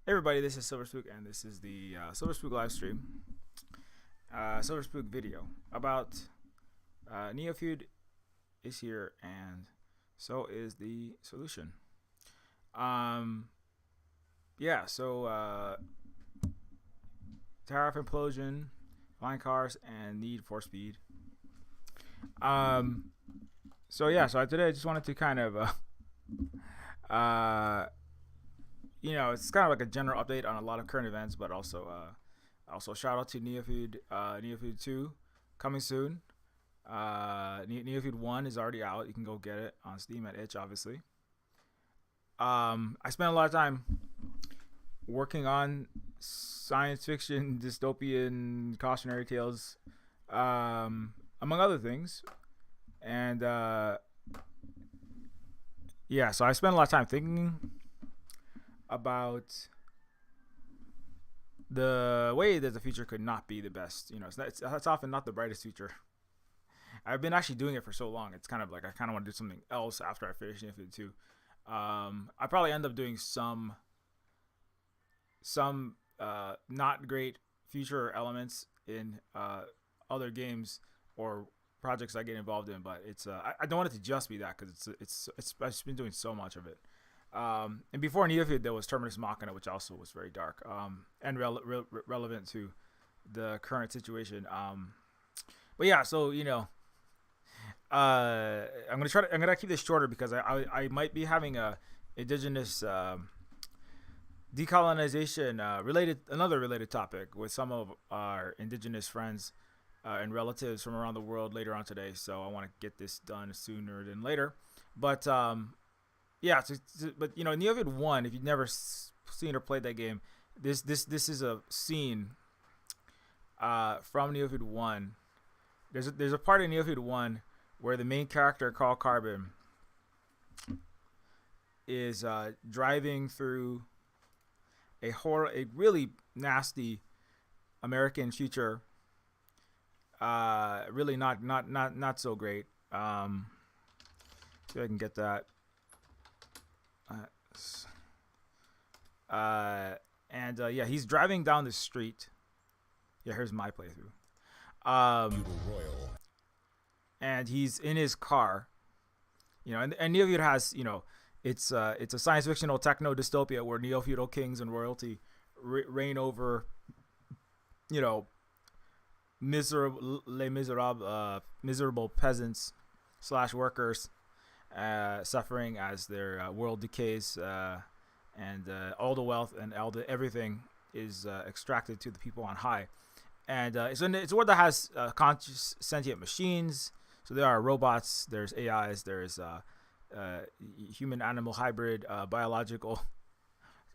Hey everybody, this is Silverspook, and this is the Silverspook live stream, Silverspook video about Neofeud is here, and so is the solution. Yeah, so Tariff implosion, flying cars, and need for speed. So today I just wanted to kind of it's kind of like a general update on a lot of current events, but also shout out to Neofeud, Neofeud 2 coming soon. Neofeud 1 is already out. You can go get it on Steam at itch, obviously. I spent a lot of time working on science fiction, dystopian, cautionary tales, among other things. And so I spent a lot of time thinking about the way that the future could not be the best. It's often not the brightest future. I've been actually doing it for so long. It's kind of like I kind of want to do something else after I finish Neofeud 2. I probably end up doing some not great future elements in other games or projects I get involved in, but it's I don't want it to just be that, because it's I've just been doing so much of it. And before Neofeud, there was Terminus Machina, which also was very dark and relevant to the current situation. But yeah, so I'm gonna keep this shorter because I might be having a indigenous decolonization another related topic with some of our indigenous friends and relatives from around the world later on today. So I want to get this done sooner than later. But Neofeud 1, if you've never seen or played that game, this is a scene from Neofeud 1. There's a part in Neofeud 1 where the main character, Carl Carbon, is driving through a really nasty American future. Really not so great. See if I can get that. He's driving down the street. Yeah, here's my playthrough. And he's in his car. And Neofeud has, it's a science fictional techno dystopia where neo-feudal kings and royalty reign over, miserable peasants / workers, suffering as their world decays, and all the wealth and everything is extracted to the people on high. And it's a world that has conscious sentient machines. So there are robots, there's AIs, there's human-animal hybrid, biological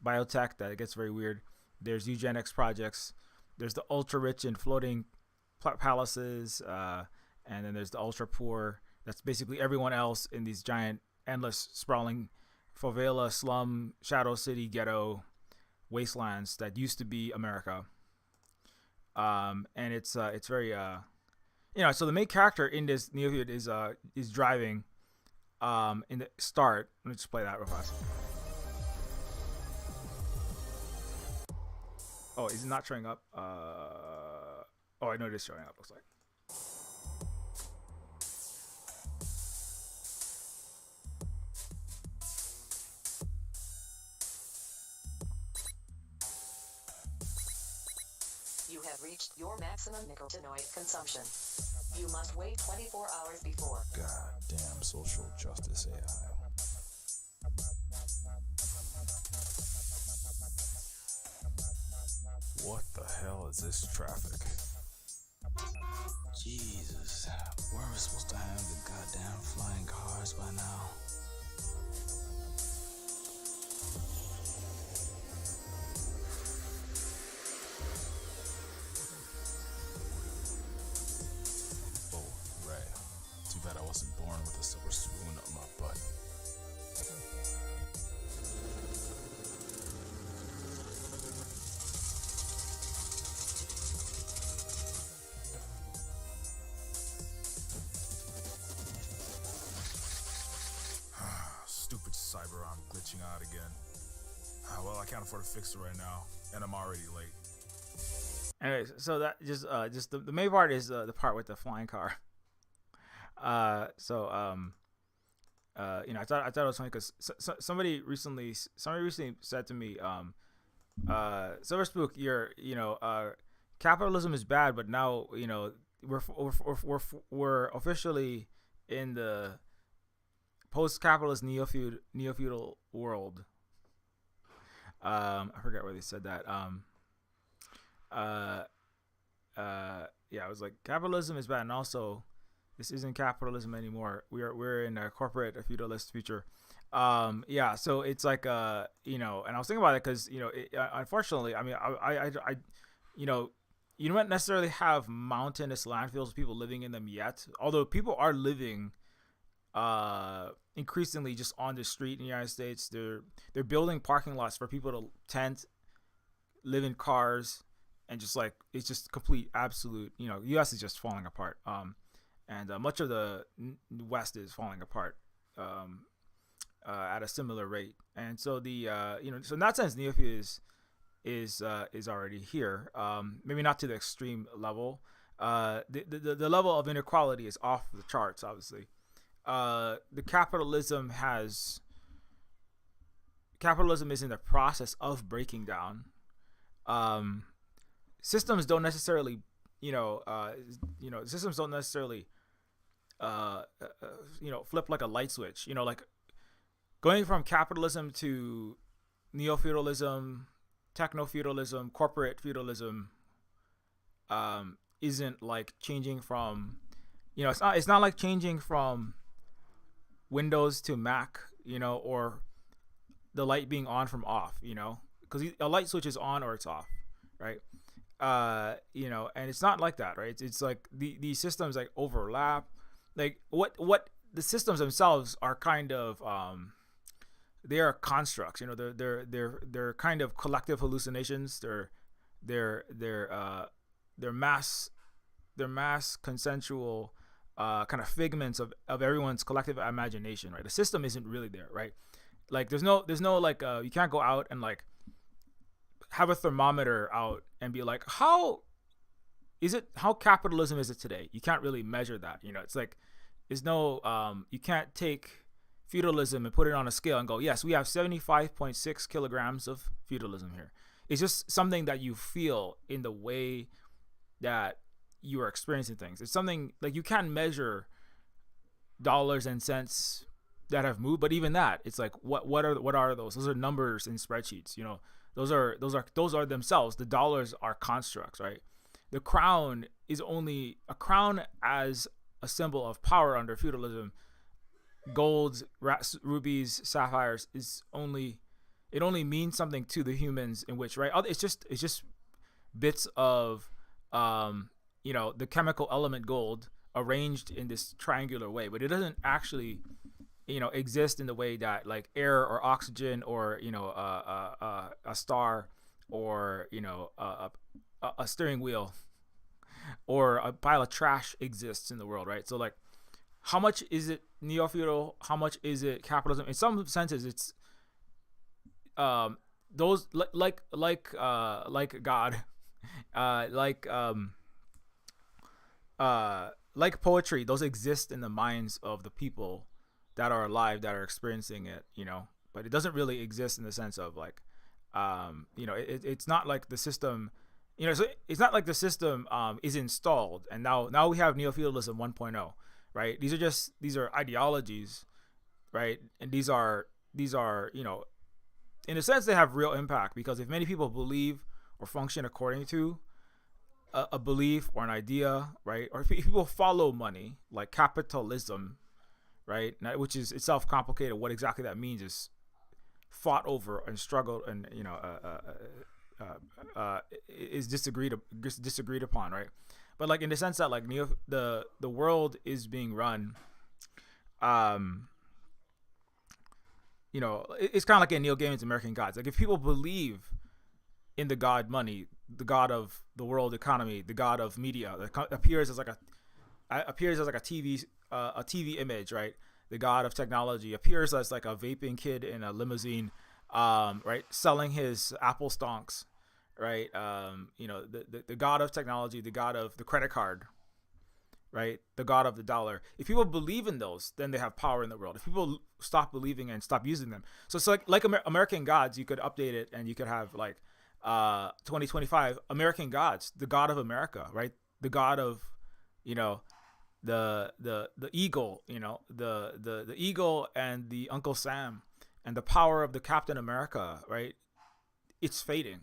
biotech that gets very weird. There's eugenics projects. There's the ultra-rich and floating palaces, and then there's the ultra-poor. That's basically everyone else in these giant, endless, sprawling favela, slum, shadow city, ghetto wastelands that used to be America. And it's very so the main character in this Neofeud is driving in the start. Let me just play that real fast. Oh, is it not showing up? I know it is showing up, looks like. You have reached your maximum nicotinoid consumption. You must wait 24 hours before. Goddamn social justice AI. What the hell is this traffic? Jesus, weren't we supposed to have the goddamn flying cars by now? That I wasn't born with a silver spoon up my butt. Stupid cyber arm glitching out again. Well, I can't afford to fix it right now, and I'm already late. Anyways, so that just the main part is the part with the flying car. I thought it was funny because somebody recently said to me, Silver Spook, capitalism is bad, but now we're officially in the post-capitalist neofeudal world. I forget where they said that. I was like, capitalism is bad, and also this isn't capitalism anymore. We're in a corporate feudalist future. So it's like and I was thinking about it because unfortunately, I mean, I you don't necessarily have mountainous landfills with people living in them yet, although people are living increasingly just on the street in the United States. They're building parking lots for people to tent, live in cars, and just like it's just complete absolute. U.S. is just falling apart. And much of the West is falling apart at a similar rate. And so so in that sense, Neofeud is already here. Maybe not to the extreme level. The level of inequality is off the charts, obviously. The capitalism is in the process of breaking down. Systems don't necessarily, flip like a light switch. Like going from capitalism to neo-feudalism, techno-feudalism, corporate feudalism, isn't like changing from, it's not like changing from Windows to Mac, or the light being on from off, because a light switch is on or it's off, right? And it's not like that, right? It's like these systems like overlap. Like what the systems themselves are kind of they are constructs. They're kind of collective hallucinations. They're mass consensual kind of figments of everyone's collective imagination, right? The system isn't really there, right? Like there's no like you can't go out and like have a thermometer out and be like, how capitalism is it today? You can't really measure that. It's like there's no you can't take feudalism and put it on a scale and go, yes, we have 75.6 kilograms of feudalism here. It's just something that you feel in the way that you are experiencing things. It's something like you can't measure dollars and cents that have moved, but even that, it's like what are those? Those are numbers in spreadsheets. Those are themselves. The dollars are constructs, right? The crown is only a crown as a symbol of power under feudalism. Golds, rubies, sapphires it only means something to the humans in which, right? It's just bits of the chemical element gold arranged in this triangular way, but it doesn't actually exist in the way that like air or oxygen or a star or a steering wheel or a pile of trash exists in the world, right? So like, how much is it neo-feudal? How much is it capitalism? In some senses, it's those like God, like poetry. Those exist in the minds of the people that are alive, that are experiencing it, but it doesn't really exist in the sense of like, it's not like the system, so it's not like the system is installed and now we have neo-feudalism 1.0, right? These are ideologies, right? And these are in a sense they have real impact, because if many people believe or function according to a belief or an idea, right? Or if people follow money, like capitalism, right? Now, which is itself complicated. What exactly that means is fought over and struggled and is disagreed upon, right? But like in the sense that like the world is being run, it's kind of like in Neil Gaiman's American Gods. Like if people believe in the god money, the god of the world economy, the god of media, that appears as like a TV image, right? The god of technology appears as like a vaping kid in a limousine, right, selling his Apple stonks, right, the god of technology, the god of the credit card, right, the god of the dollar. If people believe in those, then they have power in the world. If people stop believing and stop using them, so it's like American gods, you could update it and you could have like 2025 American gods, the god of America, right, the god of, the eagle, the eagle and the Uncle Sam and the power of the Captain America, right? It's fading,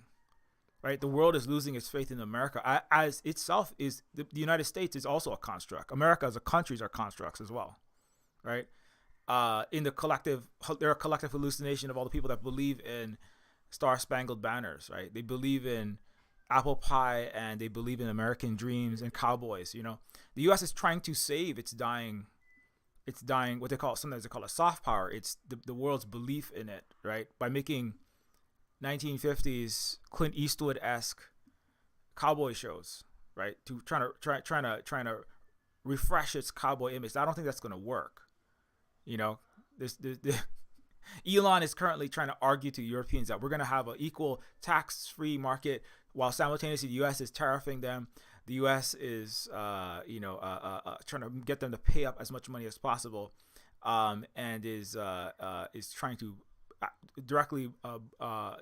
right? The world is losing its faith in America as itself is the United States is also a construct. America as a countries are constructs as well, right? In the collective, they're a collective hallucination of all the people that believe in Star Spangled Banners, right? They believe in apple pie and they believe in American dreams and cowboys. The U.S. is trying to save its dying, what they call, sometimes they call it soft power. It's the world's belief in it, right? By making 1950s Clint Eastwood-esque cowboy shows, right? To trying to refresh its cowboy image. I don't think that's going to work. Elon is currently trying to argue to Europeans that we're going to have an equal tax-free market while simultaneously the U.S. is tariffing them. The U.S. is, trying to get them to pay up as much money as possible, and is trying to directly,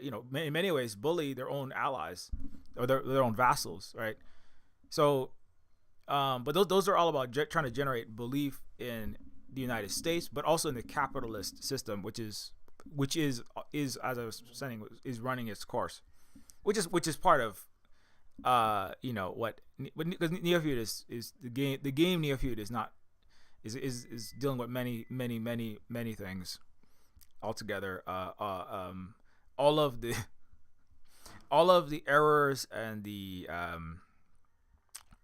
in many ways, bully their own allies or their own vassals, right? So, but those are all about trying to generate belief in the United States, but also in the capitalist system, which is as I was saying, is running its course, which is part of what because Neofeud is the game. The game Neofeud is dealing with many things altogether. All of the errors and the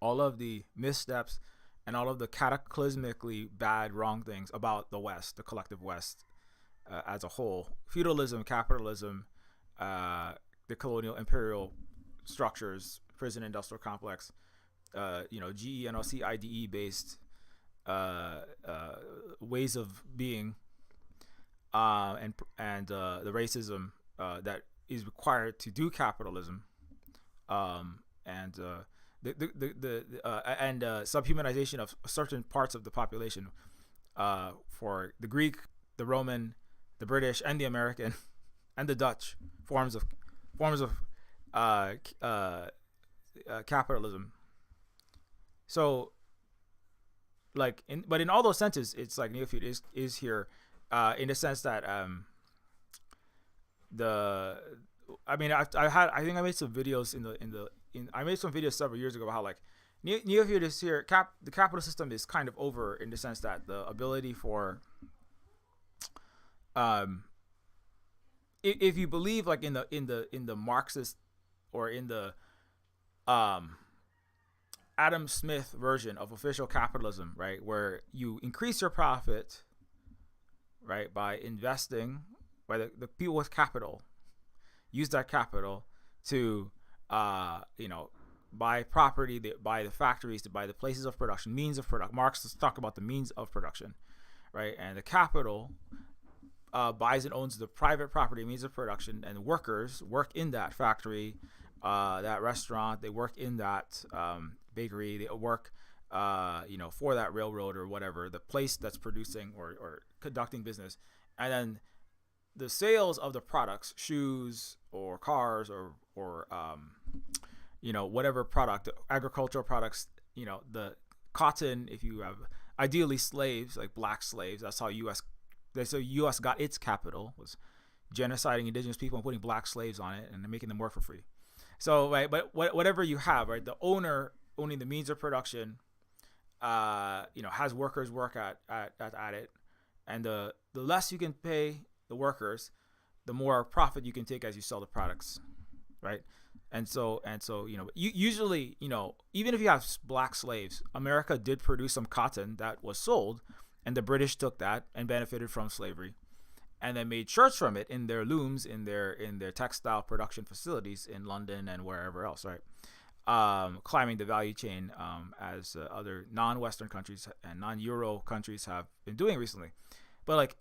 all of the missteps and all of the cataclysmically bad wrong things about the West, the collective West as a whole. Feudalism, capitalism, the colonial imperial structures, prison industrial complex, GENOCIDE based ways of being, and the racism that is required to do capitalism, and subhumanization of certain parts of the population, for the Greek, the Roman, the British, and the American, and the Dutch forms of capitalism. So, but in all those senses, it's like Neofeud is here, in the sense that I think I made some videos I made some videos several years ago about how like Neofeud is here. The capitalist system is kind of over in the sense that the ability for, if you believe like in the Marxist or in the Adam Smith version of official capitalism, right, where you increase your profit, right, by investing, by the people with capital use that capital to buy property, buy the factories, to buy the places of production, means of production. Marx talk about the means of production, right, and the capital buys and owns the private property, means of production, and workers work in that factory, that restaurant, they work in that bakery, they work for that railroad or whatever, the place that's producing or conducting business. And then the sales of the products, shoes or cars or whatever product, agricultural products, the cotton, if you have ideally slaves, like black slaves, that's how US got its capital, was genociding indigenous people and putting black slaves on it and making them work for free. So, right, but whatever you have, right, the owner owning the means of production, has workers work at it, and the less you can pay the workers, the more profit you can take as you sell the products, right? And so usually, even if you have black slaves, America did produce some cotton that was sold, and the British took that and benefited from slavery, and then made shirts from it in their looms, in their textile production facilities in London and wherever else, right? Climbing the value chain, as other non-Western countries and non-Euro countries have been doing recently. But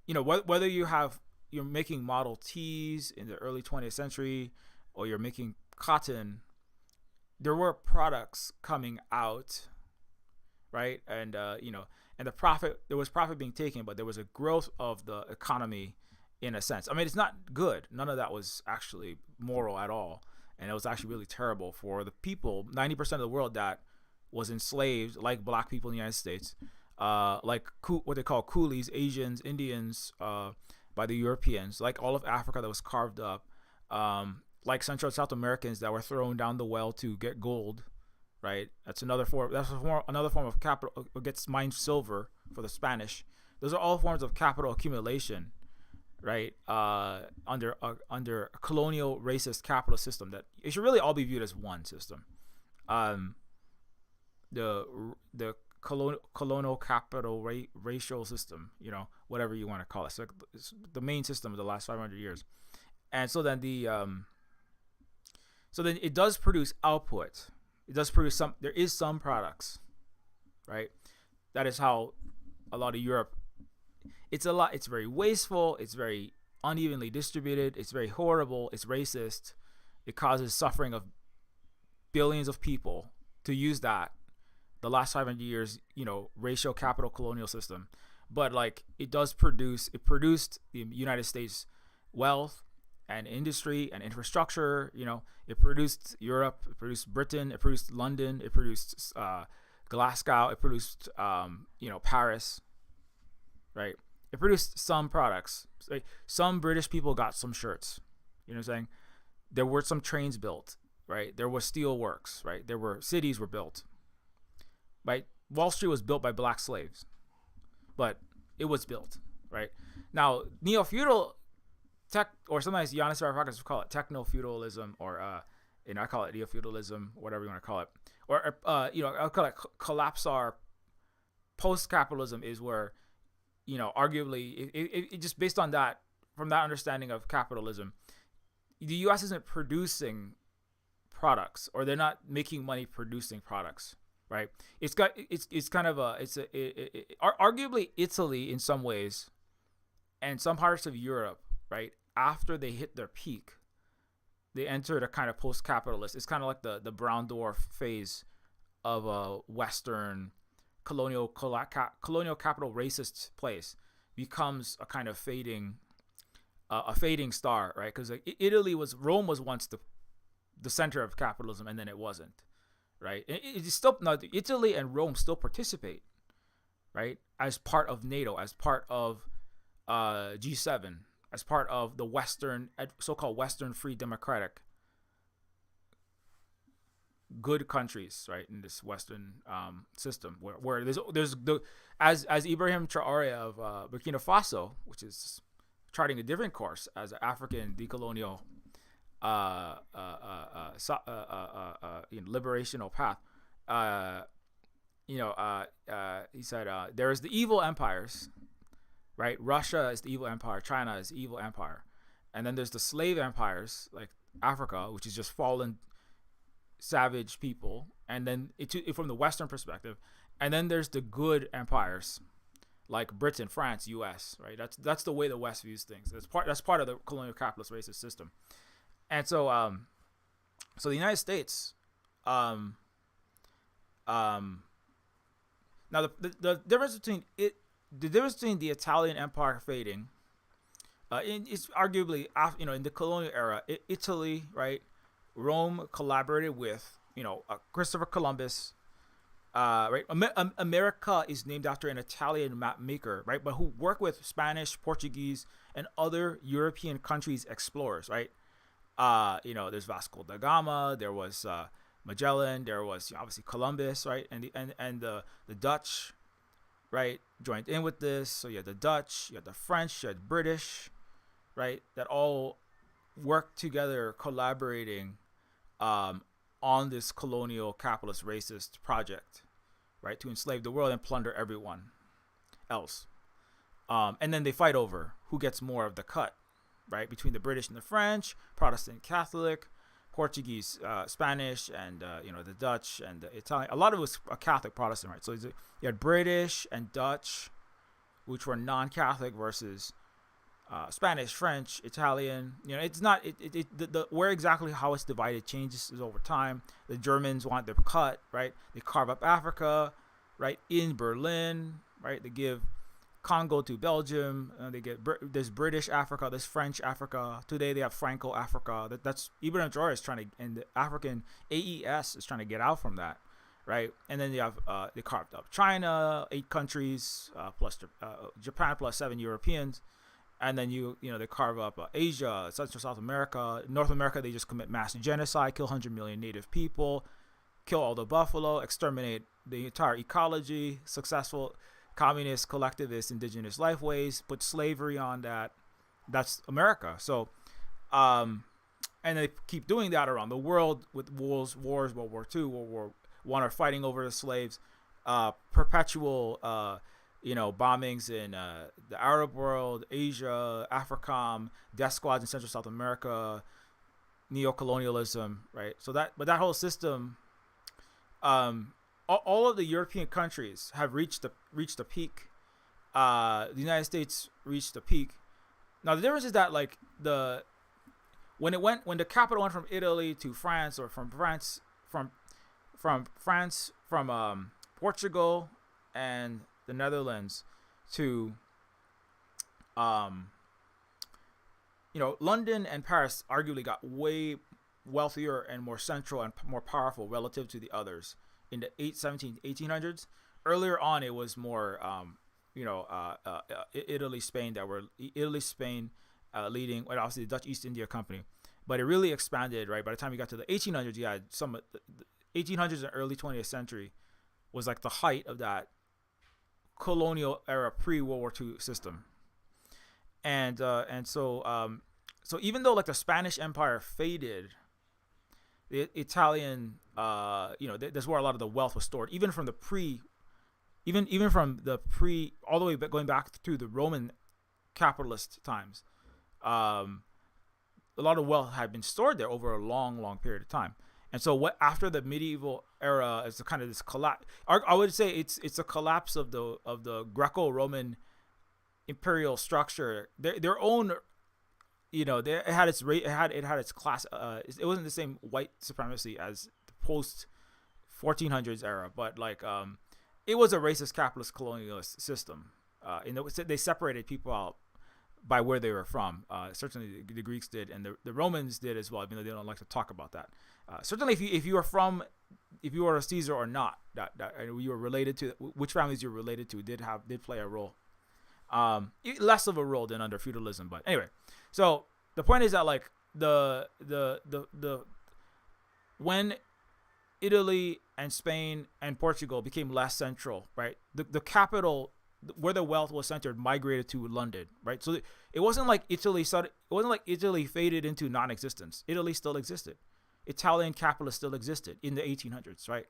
whether you have you're making Model Ts in the early 20th century, or you're making cotton, there were products coming out, right? And and there was profit being taken, but there was a growth of the economy in a sense. I mean, it's not good. None of that was actually moral at all, and it was actually really terrible for the people, 90% of the world that was enslaved, like black people in the United States, like what they call coolies, Asians, Indians, by the Europeans, like all of Africa that was carved up, like Central and South Americans that were thrown down the well to get gold, right? That's another form. Another form of capital. Gets mined silver for the Spanish. Those are all forms of capital accumulation, right? Under a colonial racist capitalist system that it should really all be viewed as one system. The colonial capital racial system, whatever you want to call it. So it's the main system of the last 500 years. And so then it does produce output. It does produce there is some products, right? That is how a lot of Europe, it's very wasteful. It's very unevenly distributed. It's very horrible. It's racist. It causes suffering of billions of people to use that. The last 500 years, racial capital colonial system. But it produced the United States wealth and industry and infrastructure. It produced Europe, it produced Britain, it produced London, it produced Glasgow, it produced Paris, right? It produced some products. Some British people got some shirts. You know what I'm saying? There were some trains built, right? There was steel works, right? Cities were built. Right, Wall Street was built by black slaves, but it was built, right? Now, neo-feudal tech, or sometimes Giannis Varoufakis would call it techno-feudalism, or I call it neo-feudalism, whatever you want to call it, or I'll call it collapsar post-capitalism is where, arguably, it just based on that, from that understanding of capitalism, the U.S. isn't producing products, or they're not making money producing products. Right, arguably Italy in some ways, and some parts of Europe, right, after they hit their peak, they entered a kind of post-capitalist. It's kind of like the brown dwarf phase of a Western colonial capital racist place becomes a kind of fading star, right? Because Rome was once the center of capitalism, and then it wasn't. Right, it is still now. Italy and Rome still participate, right, as part of NATO, as part of G7, as part of the Western, so-called Western free democratic good countries, right, in this Western system, where there's as Ibrahim Traore of Burkina Faso, which is charting a different course as an African decolonial liberational path. He said there is the evil empires, right? Russia is the evil empire, China is the evil empire, and then there's the slave empires like Africa, which is just fallen savage people, and then from the Western perspective, and then there's the good empires like Britain, France, U.S. Right? That's the way the West views things. That's part of the colonial capitalist racist system. And so the United States, now the difference between the Italian Empire fading, it's arguably in the colonial era, Italy, right, Rome collaborated with Christopher Columbus, right. America is named after an Italian map maker, right, but who worked with Spanish, Portuguese, and other European countries' explorers, right. There's Vasco da Gama, there was Magellan, there was obviously Columbus, right, and the Dutch, right, joined in with this. So you had the Dutch, you had the French, you had British, right, that all worked together, collaborating on this colonial capitalist racist project, right, to enslave the world and plunder everyone else. And then they fight over who gets more of the cut, right, between the British and the French, Protestant, Catholic, Portuguese, Spanish, and the Dutch and the Italian. A lot of it was a Catholic Protestant, right? So you had British and Dutch, which were non-Catholic, versus Spanish, French, Italian. It's not the where exactly how it's divided changes over time. The Germans want their cut, right? They carve up Africa, right, in Berlin, right? They give Congo to Belgium. They get there's British Africa, there's French Africa. Today they have Franco Africa. That's Ibn Traore is trying to, and the African AES is trying to get out from that, right? And then you have they carved up China, 8 countries plus Japan plus 7 Europeans, and then they carve up Asia, Central South America, North America. They just commit mass genocide, kill 100 million native people, kill all the buffalo, exterminate the entire ecology, successful communist, collectivist, indigenous lifeways, put slavery on that. That's America. So, and they keep doing that around the world with wars. World War II, World War I are fighting over the slaves. Perpetual, bombings in the Arab world, Asia, AFRICOM, death squads in Central South America, neocolonialism, right? So that whole system, all of the European countries have reached a peak. The United States reached a peak. Now the difference is that when the capital went from Italy to France, or from Portugal and the Netherlands to London and Paris arguably got way wealthier and more central and more powerful relative to the others in the 1800s. Earlier on, it was more, Italy, Spain leading, and obviously the Dutch East India Company. But it really expanded, right? By the time you got to the 1800s, you had some 1800s and early 20th century was like the height of that colonial era pre-World War II system. And so even though like the Spanish Empire faded, the Italian, that's where a lot of the wealth was stored, even from the all the way going back to the Roman capitalist times. A lot of wealth had been stored there over a long period of time. And so what after the medieval era is kind of this collapse. I would say it's a collapse of the Greco-Roman imperial structure. Their own, it had its class. It wasn't the same white supremacy as the post 1400s era, but it was a racist capitalist colonialist system. They separated people out by where they were from. Certainly the Greeks did, and the Romans did as well, even though they don't like to talk about that. Certainly if you were a Caesar or not, that you were related to, which families you're related to did play a role. Less of a role than under feudalism, but anyway. So the point is that when Italy and Spain and Portugal became less central, right? The capital where the wealth was centered migrated to London, right? So it wasn't like Italy faded into non-existence. Italy still existed. Italian capitalists still existed in the 1800s, right?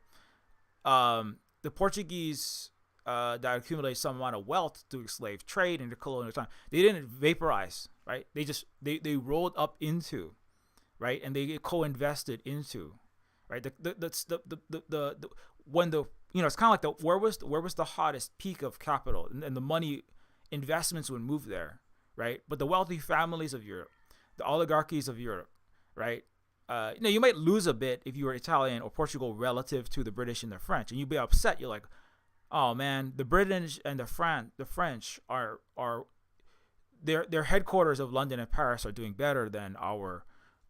The Portuguese that accumulated some amount of wealth through slave trade in the colonial time, they didn't vaporize, right? They rolled up into, right, and they co-invested into, right? When it's kind of like where was the hottest peak of capital, and the money investments would move there, right? But the wealthy families of Europe, the oligarchies of Europe, right? You might lose a bit if you were Italian or Portugal relative to the British and the French, and you'd be upset. You're like, oh man, the British and the French are their headquarters of London and Paris are doing better than our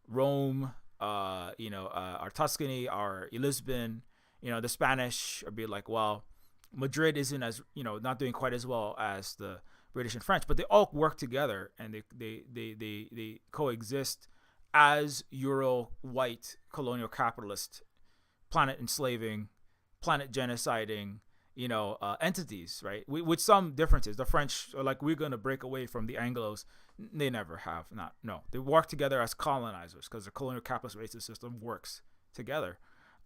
Rome, our Tuscany, our Lisbon. The Spanish would be like, well, Madrid isn't as, not doing quite as well as the British and French, but they all work together and they coexist as Euro white colonial capitalist, planet enslaving, planet genociding, entities, right? With some differences. The French are like, we're going to break away from the Anglos. They never have. They work together as colonizers because the colonial capitalist racist system works together.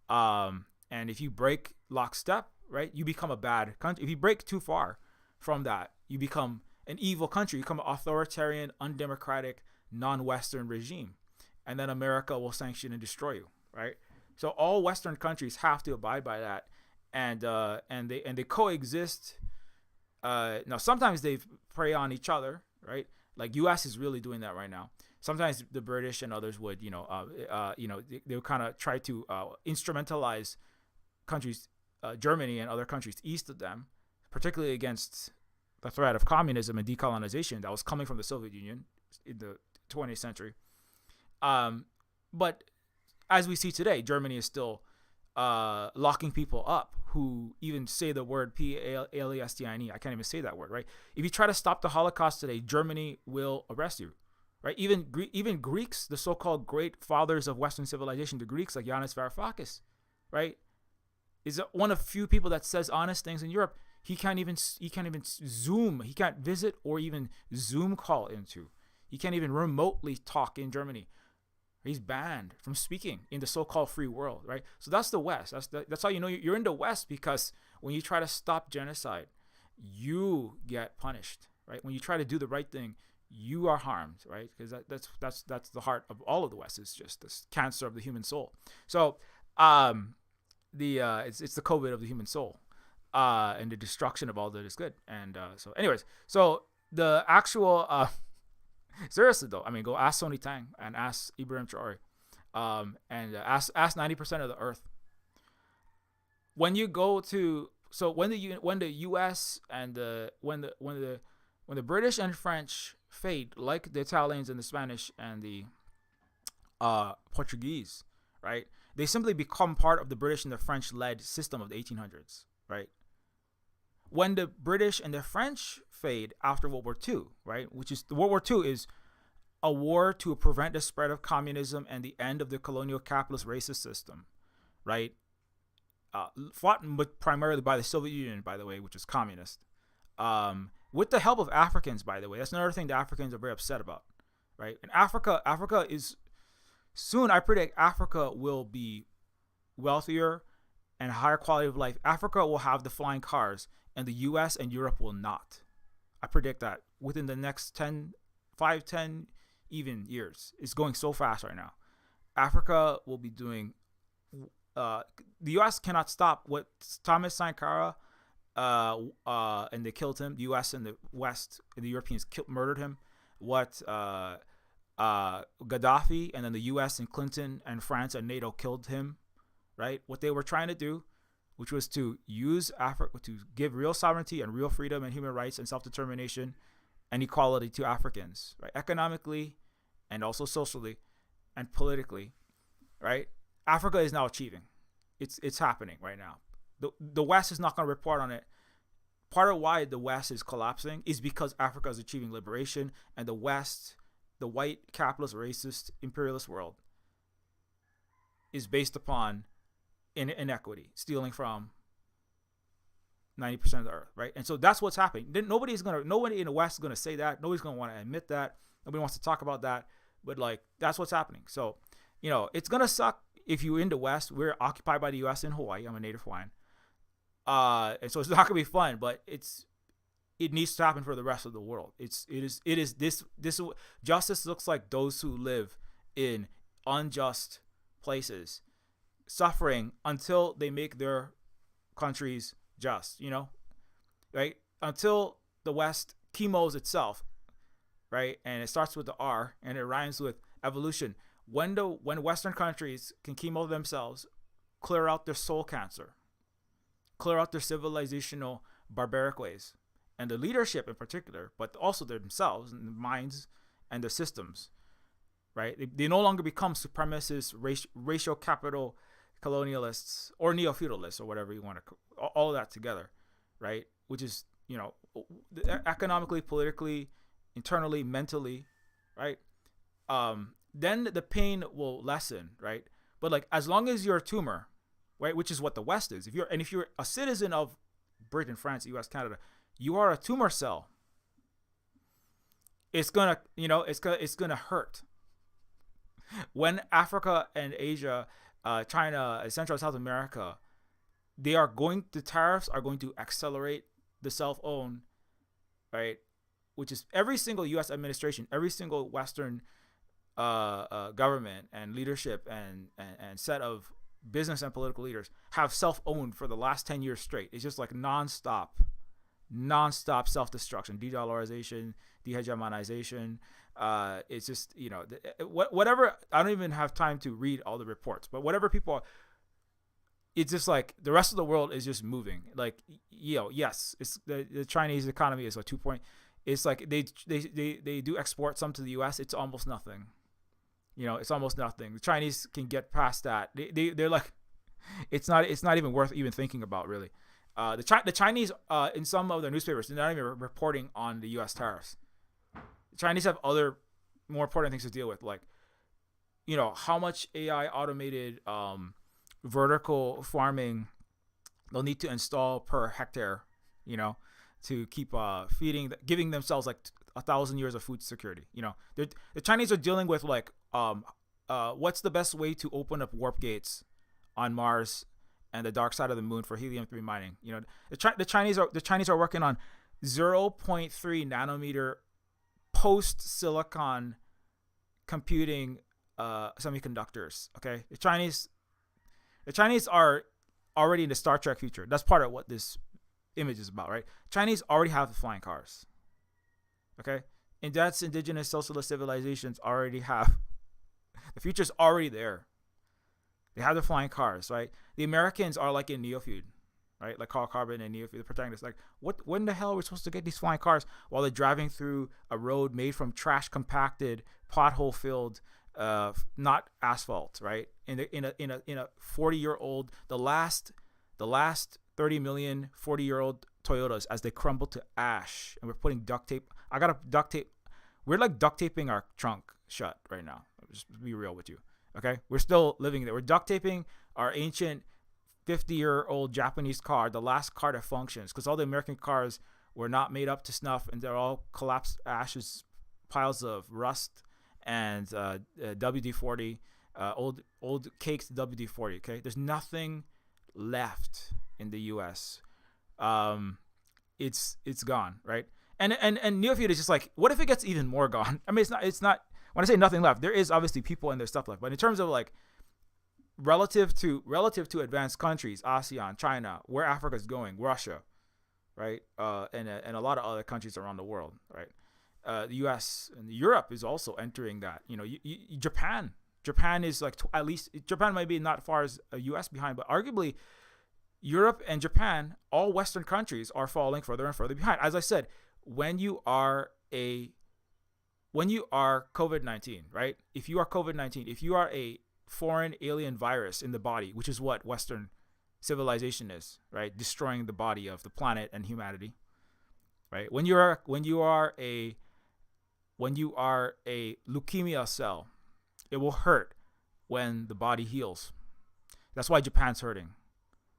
And if you break lockstep, right, you become a bad country. If you break too far from that, you become an evil country. You become an authoritarian, undemocratic, non-Western regime. And then America will sanction and destroy you, right? So all Western countries have to abide by that. And they coexist. Now, sometimes they prey on each other, right? Like U.S. is really doing that right now. Sometimes the British and others would, they would kind of try to instrumentalize countries, Germany and other countries east of them, particularly against the threat of communism and decolonization that was coming from the Soviet Union in the 20th century. But as we see today, Germany is still locking people up who even say the word Palestine. I can't even say that word, right? If you try to stop the Holocaust today, Germany will arrest you, right? Even Greeks, the so-called great fathers of Western civilization, the Greeks like Yanis Varoufakis, right, is one of few people that says honest things in Europe. He can't even Zoom. He can't visit or even Zoom call into. He can't even remotely talk in Germany. He's banned from speaking in the so-called free world, right? So that's the West. That's how you know you're in the West, because when you try to stop genocide, you get punished, right? When you try to do the right thing, you are harmed, right? Because that's the heart of all of the West. It's just this cancer of the human soul. So it's the COVID of the human soul, and the destruction of all that is good. And so the actual seriously though, I mean, go ask Sony Tang and ask Ibrahim Traore, and ask 90% of the Earth. When you go to when the U.S. and when the British and French fade, like the Italians and the Spanish and the Portuguese, right? They simply become part of the British and the French led system of the 1800s, right? When the British and the French fade after World War II, right, which is World War II is a war to prevent the spread of communism and the end of the colonial capitalist racist system, right? Fought primarily by the Soviet Union, by the way, which is communist, with the help of Africans, by the way. That's another thing the Africans are very upset about, right? And Africa is soon, I predict Africa will be wealthier and higher quality of life. Africa will have the flying cars, and the U.S. and Europe will not. I predict that within the next 10 even years. It's going so fast right now. Africa will be doing. The U.S. cannot stop what Thomas Sankara, and they killed him. The U.S. and the West and the Europeans murdered him. What Gaddafi and then the U.S. and Clinton and France and NATO killed him. Right? What they were trying to do, which was to use Africa to give real sovereignty and real freedom and human rights and self-determination and equality to Africans, right? Economically and also socially and politically, right? Africa is now achieving. It's happening right now. The West is not going to report on it. Part of why the West is collapsing is because Africa is achieving liberation, and the West, the white capitalist, racist, imperialist world, is based upon inequity, stealing from 90% of the Earth, right? And so that's what's happening. Nobody in the West is gonna say that. Nobody's gonna want to admit that. Nobody wants to talk about that. But like, that's what's happening. So, it's gonna suck if you're in the West. We're occupied by the U.S. in Hawaii. I'm a native Hawaiian, and so it's not gonna be fun. But it needs to happen for the rest of the world. It is this justice looks like those who live in unjust places suffering until they make their countries just, right? Until the West chemos itself, right? And it starts with the R and it rhymes with evolution. When Western countries can chemo themselves, clear out their soul cancer, clear out their civilizational barbaric ways, and the leadership in particular, but also themselves and the minds and the systems, right? They no longer become supremacist, racial capital colonialists or neo-feudalists or whatever you want to call all of that together, right? Which is, economically, politically, internally, mentally, right? Then the pain will lessen, right? But like, as long as you're a tumor, right, which is what the West is, if you're a citizen of Britain, France, US, Canada, you are a tumor cell. It's gonna hurt. When Africa and Asia, China, Central South America, the tariffs are going to accelerate the self-own, right? Which is every single U.S. administration, every single Western government and leadership and set of business and political leaders have self-owned for the last 10 years straight. It's just like nonstop, nonstop self-destruction, de-dollarization, de-hegemonization. It's just, whatever. I don't even have time to read all the reports, but whatever people, it's just like the rest of the world is just moving. Like, yes, it's the Chinese economy is a 2 point. It's like they do export some to the U.S. It's almost nothing. It's almost nothing. The Chinese can get past that. They're like, it's not even worth even thinking about, really. The Chinese, in some of their newspapers, they're not even reporting on the U.S. tariffs. The Chinese have other more important things to deal with, like, how much AI automated vertical farming they'll need to install per hectare, to keep giving themselves like 1,000 years of food security. The Chinese are dealing with like, what's the best way to open up warp gates on Mars and the dark side of the moon for helium-3 mining. The Chinese are working on 0.3 nanometer post-silicon computing semiconductors. Okay, the Chinese are already in the Star Trek future. That's part of what this image is about, right? Chinese already have the flying cars. Okay, and that's indigenous socialist civilizations already have. The future's already there. They have the flying cars, right? The Americans are like in Neofeud, right? Like Carl Carbon and Neofeud, the protagonists. Like, when the hell are we supposed to get these flying cars while they're driving through a road made from trash compacted, pothole filled, not asphalt, right? In a 40-year-old, the last 30 million 40-year-old Toyotas as they crumble to ash, and we're putting duct tape. I gotta duct tape. We're like duct taping our trunk shut right now. Just be real with you. Okay, we're still living there. We're duct taping our ancient 50-year-old Japanese car, the last car that functions, because all the American cars were not made up to snuff, and they're all collapsed ashes, piles of rust, and WD-40, old cakes WD-40. Okay, there's nothing left in the U.S. It's gone, right? And Neofeud is just like, what if it gets even more gone? I mean, it's not. When I say nothing left, there is obviously people and their stuff left, but in terms of like relative to advanced countries, ASEAN, China, where Africa is going, Russia, right, and a lot of other countries around the world, right, the U.S. and Europe is also entering that. Japan is like at least Japan might be not far as a U.S. behind, but arguably Europe and Japan, all Western countries, are falling further and further behind. As I said, when you are COVID-19, right? If you are COVID-19, if you are a foreign alien virus in the body, which is what Western civilization is, right? Destroying the body of the planet and humanity, right? When you are a leukemia cell, it will hurt when the body heals. That's why Japan's hurting.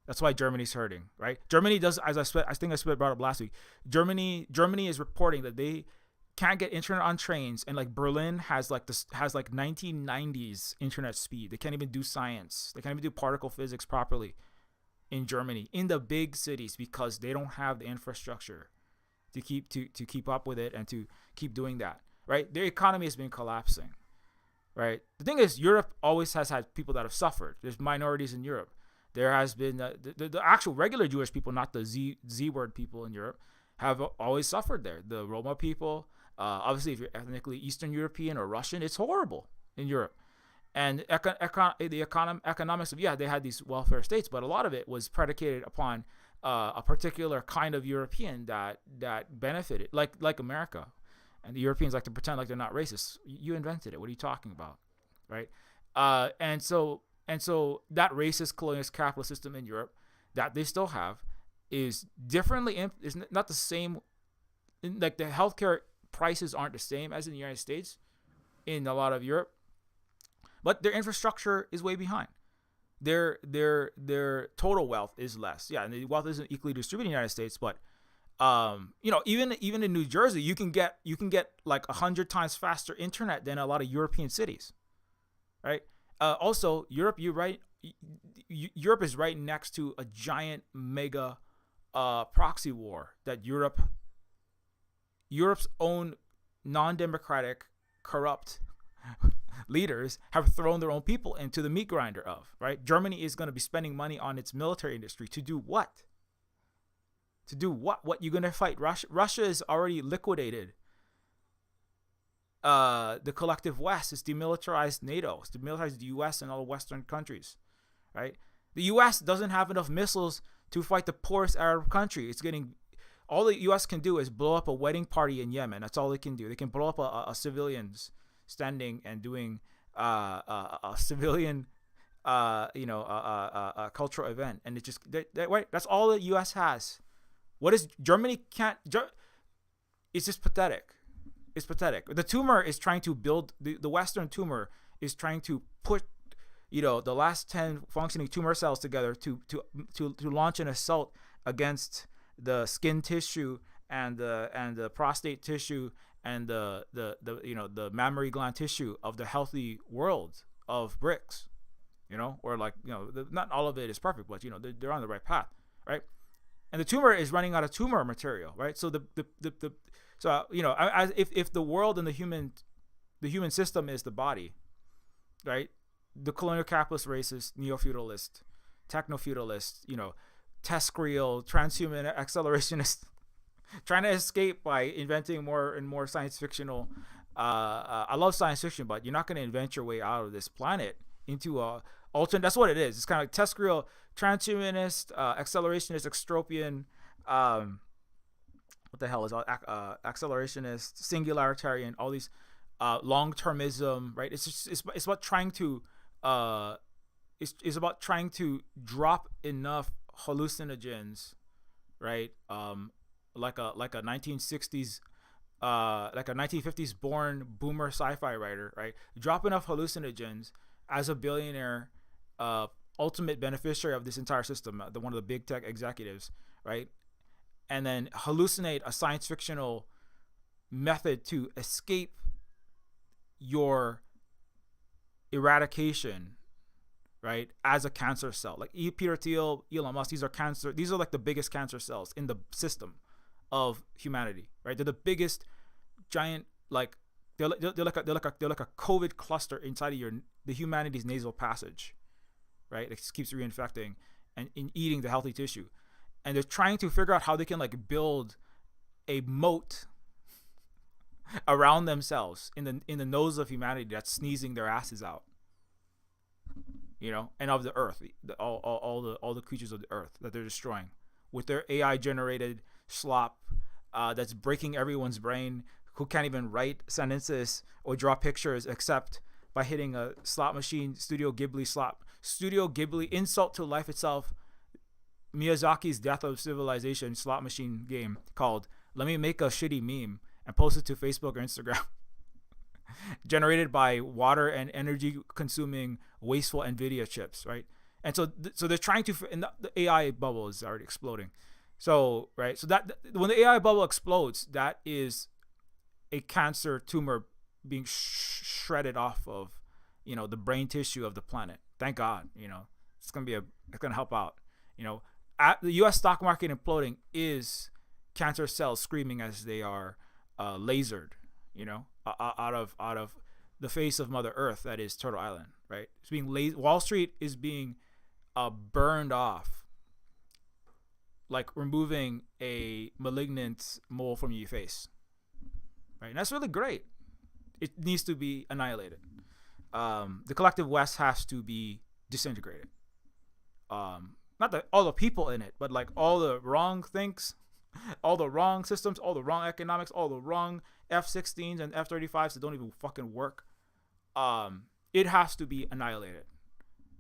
That's why Germany's hurting, right? Germany does, as I think I brought up last week. Germany is reporting that they can't get internet on trains, and like Berlin has like 1990s internet speed. They can't even do science. They can't even do particle physics properly in Germany, in the big cities, because they don't have the infrastructure to keep up with it and to keep doing that, right? Their economy has been collapsing, right? The thing is, Europe always has had people that have suffered. There's minorities in Europe. There has been the actual regular Jewish people, not the Z word people in Europe, have always suffered there. The Roma people, obviously, if you're ethnically Eastern European or Russian, it's horrible in Europe. And the economics of, they had these welfare states, but a lot of it was predicated upon a particular kind of European that benefited, like America. And the Europeans like to pretend like they're not racist. You invented it. What are you talking about, right? And so that racist colonialist capitalist system in Europe that they still have is is not the same. Like, the healthcare prices aren't the same as in the United States in a lot of Europe, but their infrastructure is way behind. Their total wealth is less. Yeah, and the wealth isn't equally distributed in the United States, but even in New Jersey, you can get like 100 times faster internet than a lot of European cities, right? Also, Europe is right next to a giant mega proxy war that Europe's own non-democratic, corrupt leaders have thrown their own people into the meat grinder of, right? Germany is going to be spending money on its military industry to do what? To do what? What you gonna fight? Russia is already liquidated. The collective West is demilitarized NATO. It's demilitarized the U.S. and all the Western countries, right? The U.S. doesn't have enough missiles to fight the poorest Arab country. It's getting all the U.S. can do is blow up a wedding party in Yemen. That's all they can do. They can blow up a civilians standing and doing a civilian, cultural event, and it just wait. That's all the U.S. has. What is Germany can't? It's just pathetic. It's pathetic. The tumor is trying to build the Western tumor is trying to put, the last 10 functioning tumor cells together to launch an assault against the skin tissue and the prostate tissue and the mammary gland tissue of the healthy world of BRICS, not all of it is perfect, but they're on the right path, right? And the tumor is running out of tumor material, right? So if the world and the human system is the body, right? The colonial capitalist racist, neo-feudalist, techno-feudalist, TESCREAL, transhuman accelerationist, trying to escape by inventing more and more science fictional. I love science fiction, but you're not going to invent your way out of this planet into a alternate. That's what it is. It's kind of like TESCREAL, transhumanist, accelerationist, extropian. What the hell is accelerationist, singularitarian? All these long-termism, right? It's about trying to it's about trying to drop enough hallucinogens, right? Like a 1960s, like a 1950s born boomer sci-fi writer, right? Drop enough hallucinogens as a billionaire, ultimate beneficiary of this entire system, one of the big tech executives, right? And then hallucinate a science fictional method to escape your eradication, right? As a cancer cell, like Peter Thiel, Elon Musk, these are like the biggest cancer cells in the system of humanity, right? They're the biggest giant, like they're like a COVID cluster inside of the humanity's nasal passage, right? It just keeps reinfecting and eating the healthy tissue. And they're trying to figure out how they can like build a moat around themselves in the nose of humanity that's sneezing their asses out, and of the earth, all the creatures of the earth that they're destroying with their AI generated slop that's breaking everyone's brain, who can't even write sentences or draw pictures except by hitting a slot machine. Studio Ghibli insult to life itself. Miyazaki's Death of Civilization slot machine game called "Let Me Make a Shitty Meme" and post it to Facebook or Instagram. Generated by water and energy consuming wasteful NVIDIA chips, right? And so they're trying to, and the AI bubble is already exploding. So, right. So that when the AI bubble explodes, that is a cancer tumor being shredded off of, the brain tissue of the planet. Thank God, it's going to help out, At the U.S. stock market imploding is cancer cells screaming as they are lasered, out of the face of Mother Earth, that is Turtle Island, right? It's being Wall Street is being burned off, like removing a malignant mole from your face, right? And that's really great. It needs to be annihilated. The collective West has to be disintegrated. Not that all the people in it, but like all the wrong things, all the wrong systems, all the wrong economics, all the wrong F-16s and F-35s that don't even fucking work. It has to be annihilated.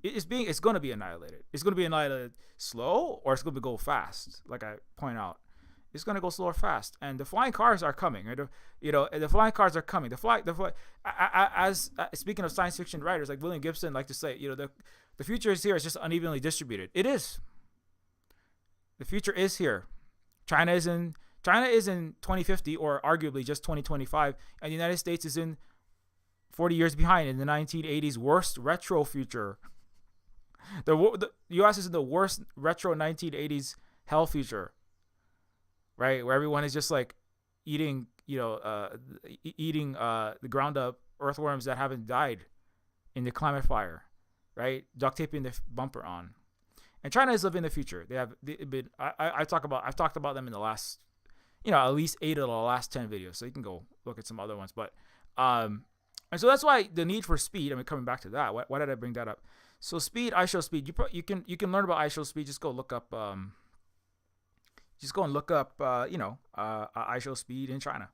It's going to be annihilated. It's going to be annihilated slow, or it's going to go fast. Like I point out, it's going to go slow or fast. And the flying cars are coming. Right? The flying cars are coming. Speaking of science fiction writers, like William Gibson like to say, the future is here. It's just unevenly distributed. It is. The future is here. China is in 2050, or arguably just 2025, and the United States is in 40 years behind in the 1980s worst retro future. The U.S. is in the worst retro 1980s hell future, right? Where everyone is just like eating the ground up earthworms that haven't died in the climate fire, right? Duct taping the bumper on. And China is living the future. They've been. I've talked about them in the last, at least 8 of the last 10 videos. So you can go look at some other ones. But and so that's why the need for speed. I mean, coming back to that, why did I bring that up? So speed, Ishow speed. You can learn about Ishow speed. Just go look up. Ishow speed in China.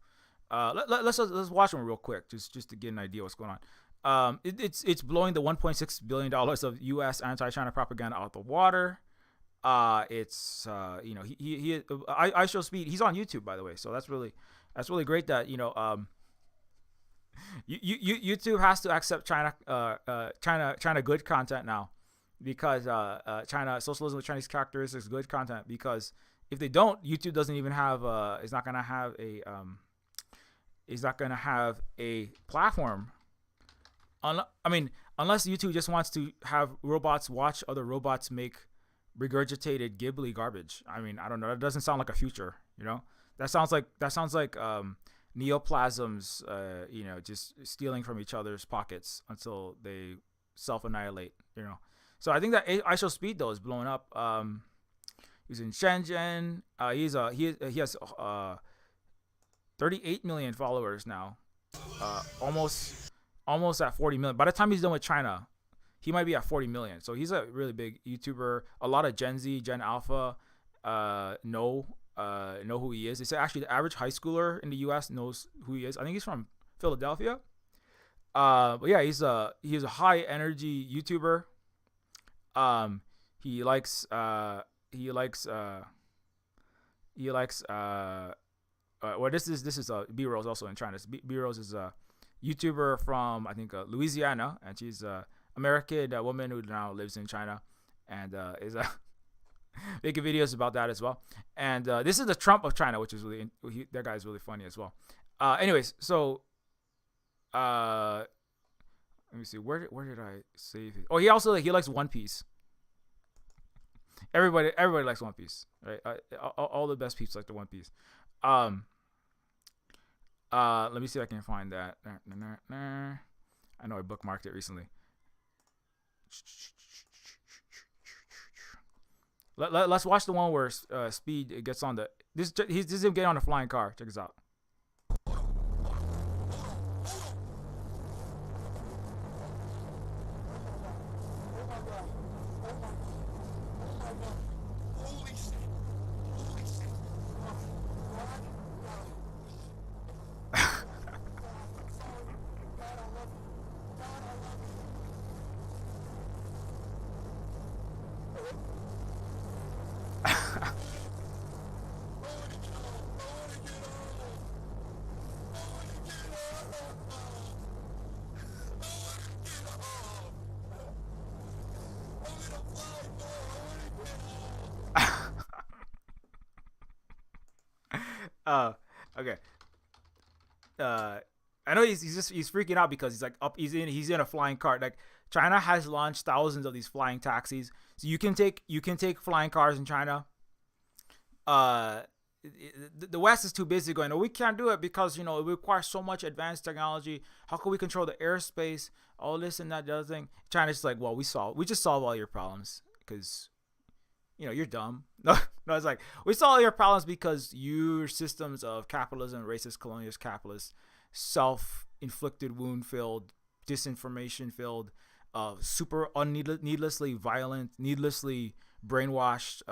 Let's watch them real quick, just to get an idea what's going on. It's blowing the $1.6 billion of U.S. anti-China propaganda out the water. Ishow speed. He's on YouTube, by the way, so that's really great that YouTube has to accept China good content now, because China socialism with Chinese characteristics good content, because if they don't, YouTube doesn't even have is not gonna have a platform. Unless YouTube just wants to have robots watch other robots make regurgitated Ghibli garbage. I don't know. That doesn't sound like a future. That sounds like neoplasms. Just stealing from each other's pockets until they self-annihilate. So I think that Ishow speed though is blowing up. He's in Shenzhen. He has 38 million followers now. Almost at 40 million. By the time he's done with China, he might be at 40 million. So he's a really big YouTuber. A lot of Gen Z, Gen Alpha know who he is. They say actually the average high schooler in the US knows who he is. I think he's from Philadelphia. But yeah, he's a high energy YouTuber. He likes this is B-Rose also in China. B-Rose is a YouTuber from I think Louisiana, and she's a American woman who now lives in China, and is making videos about that as well. And this is the Trump of China, which is really that guy is really funny as well. Anyways, so let me see, where did I save it? Oh, he also he likes One Piece. Everybody likes One Piece, right? All the best peeps like the One Piece. Let me see if I can find that. I know I bookmarked it recently. Let's watch the one where Speed gets on this is him getting on a flying car. Check this out. Okay. I know he's freaking out because he's like he's in a flying cart. Like China has launched thousands of these flying taxis, so you can take flying cars in China. The West is too busy going, we can't do it because it requires so much advanced technology. How can we control the airspace? All this and that, the other thing. China's just like, well, we just solve all your problems because you're dumb. No, it's like we solve all your problems because your systems of capitalism, racist, colonialist, capitalist, self-inflicted, wound-filled, disinformation-filled, super needlessly violent, needlessly brainwashed,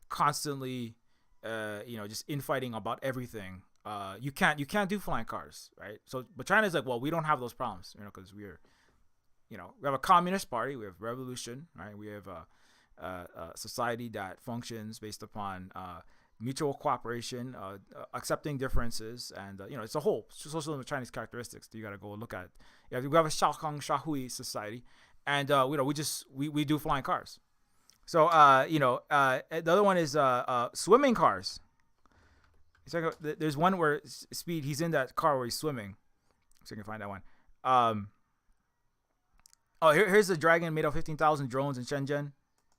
constantly, just infighting about everything. You can't do flying cars, right? So, but China's like, well, we don't have those problems, because we have a communist party, we have revolution, right? We have a society that functions based upon mutual cooperation, accepting differences, and it's a whole socialism with Chinese characteristics that you got to go look at. We have a Shaokang Shahui society, and we do flying cars. So the other one is swimming cars. It's like there's one where Speed, he's in that car where he's swimming, so you can find that one. Here's the Dragon made of 15,000 drones in Shenzhen.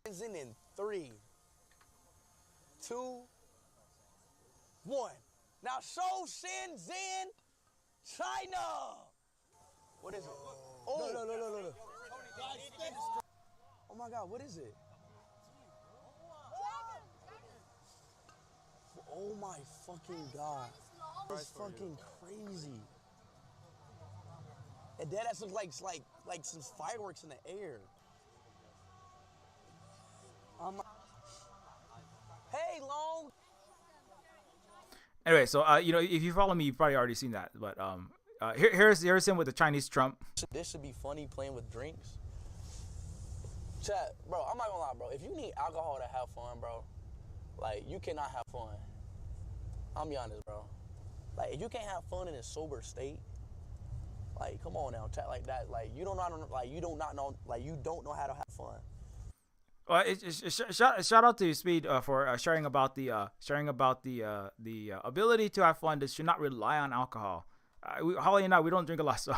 In 3, 2, 1. Now show Shenzhen, China. What is it? Oh no. Oh my God, what is it? Oh my fucking god. That's fucking crazy. And that looks like some fireworks in the air. Hey, Long. Anyway, so if you follow me, you've probably already seen that. But here's him with the Chinese Trump. This should be funny playing with drinks. Chat, bro, I'm not gonna lie, bro. If you need alcohol to have fun, bro, like, you cannot have fun. I'm be honest, bro. Like, if you can't have fun in a sober state, like, come on now, chat, like that, like, you don't know know how to have fun. Well, shout out to Speed for sharing about the ability to have fun that should not rely on alcohol. Holly and I, we don't drink a lot, so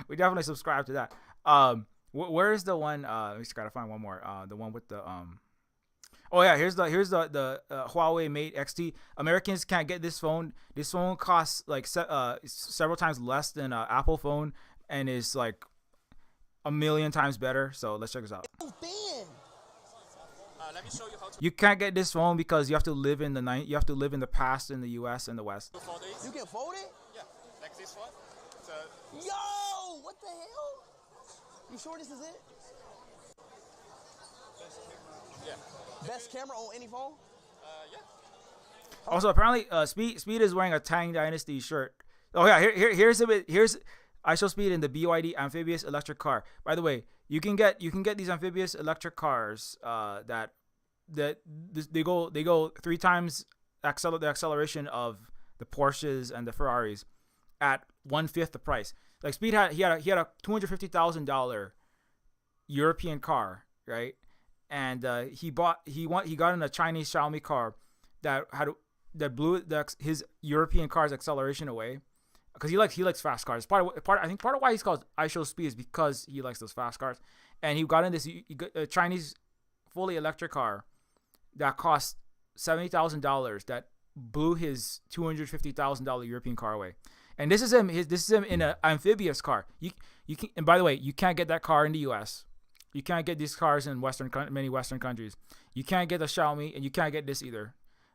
we definitely subscribe to that. Where's the one? We just gotta find one more. The one with the Oh yeah, here's the Huawei Mate XT. Americans can't get this phone. This phone costs like several times less than an Apple phone, and is like a million times better. So let's check this out. Let me show you how to You can't get this phone because you have to live in the past in the U.S. and the West. fold it. You can fold it? Yeah, like this one. So Yo, what the hell? You sure this is it? yeah, Best camera on any phone? yeah. Also, apparently, Speed is wearing a Tang Dynasty shirt. Oh yeah, here's Ishow Speed in the BYD amphibious electric car. By the way, you can get these amphibious electric cars that they go 3 times the acceleration of the Porsches and the Ferraris at 1/5 the price. Like Speed had a $250,000 European car, right? And he got in a Chinese Xiaomi car that blew his European car's acceleration away, because he likes fast cars. I think part of why he's called Ishow Speed is because he likes those fast cars. And he got in this a Chinese fully electric car that cost $70,000 that blew his $250,000 European car away. And this is him in an amphibious car. You can, and by the way, you can't get that car in the U.S. You can't get these cars in many Western countries. You can't get the Xiaomi, and you can't get this either.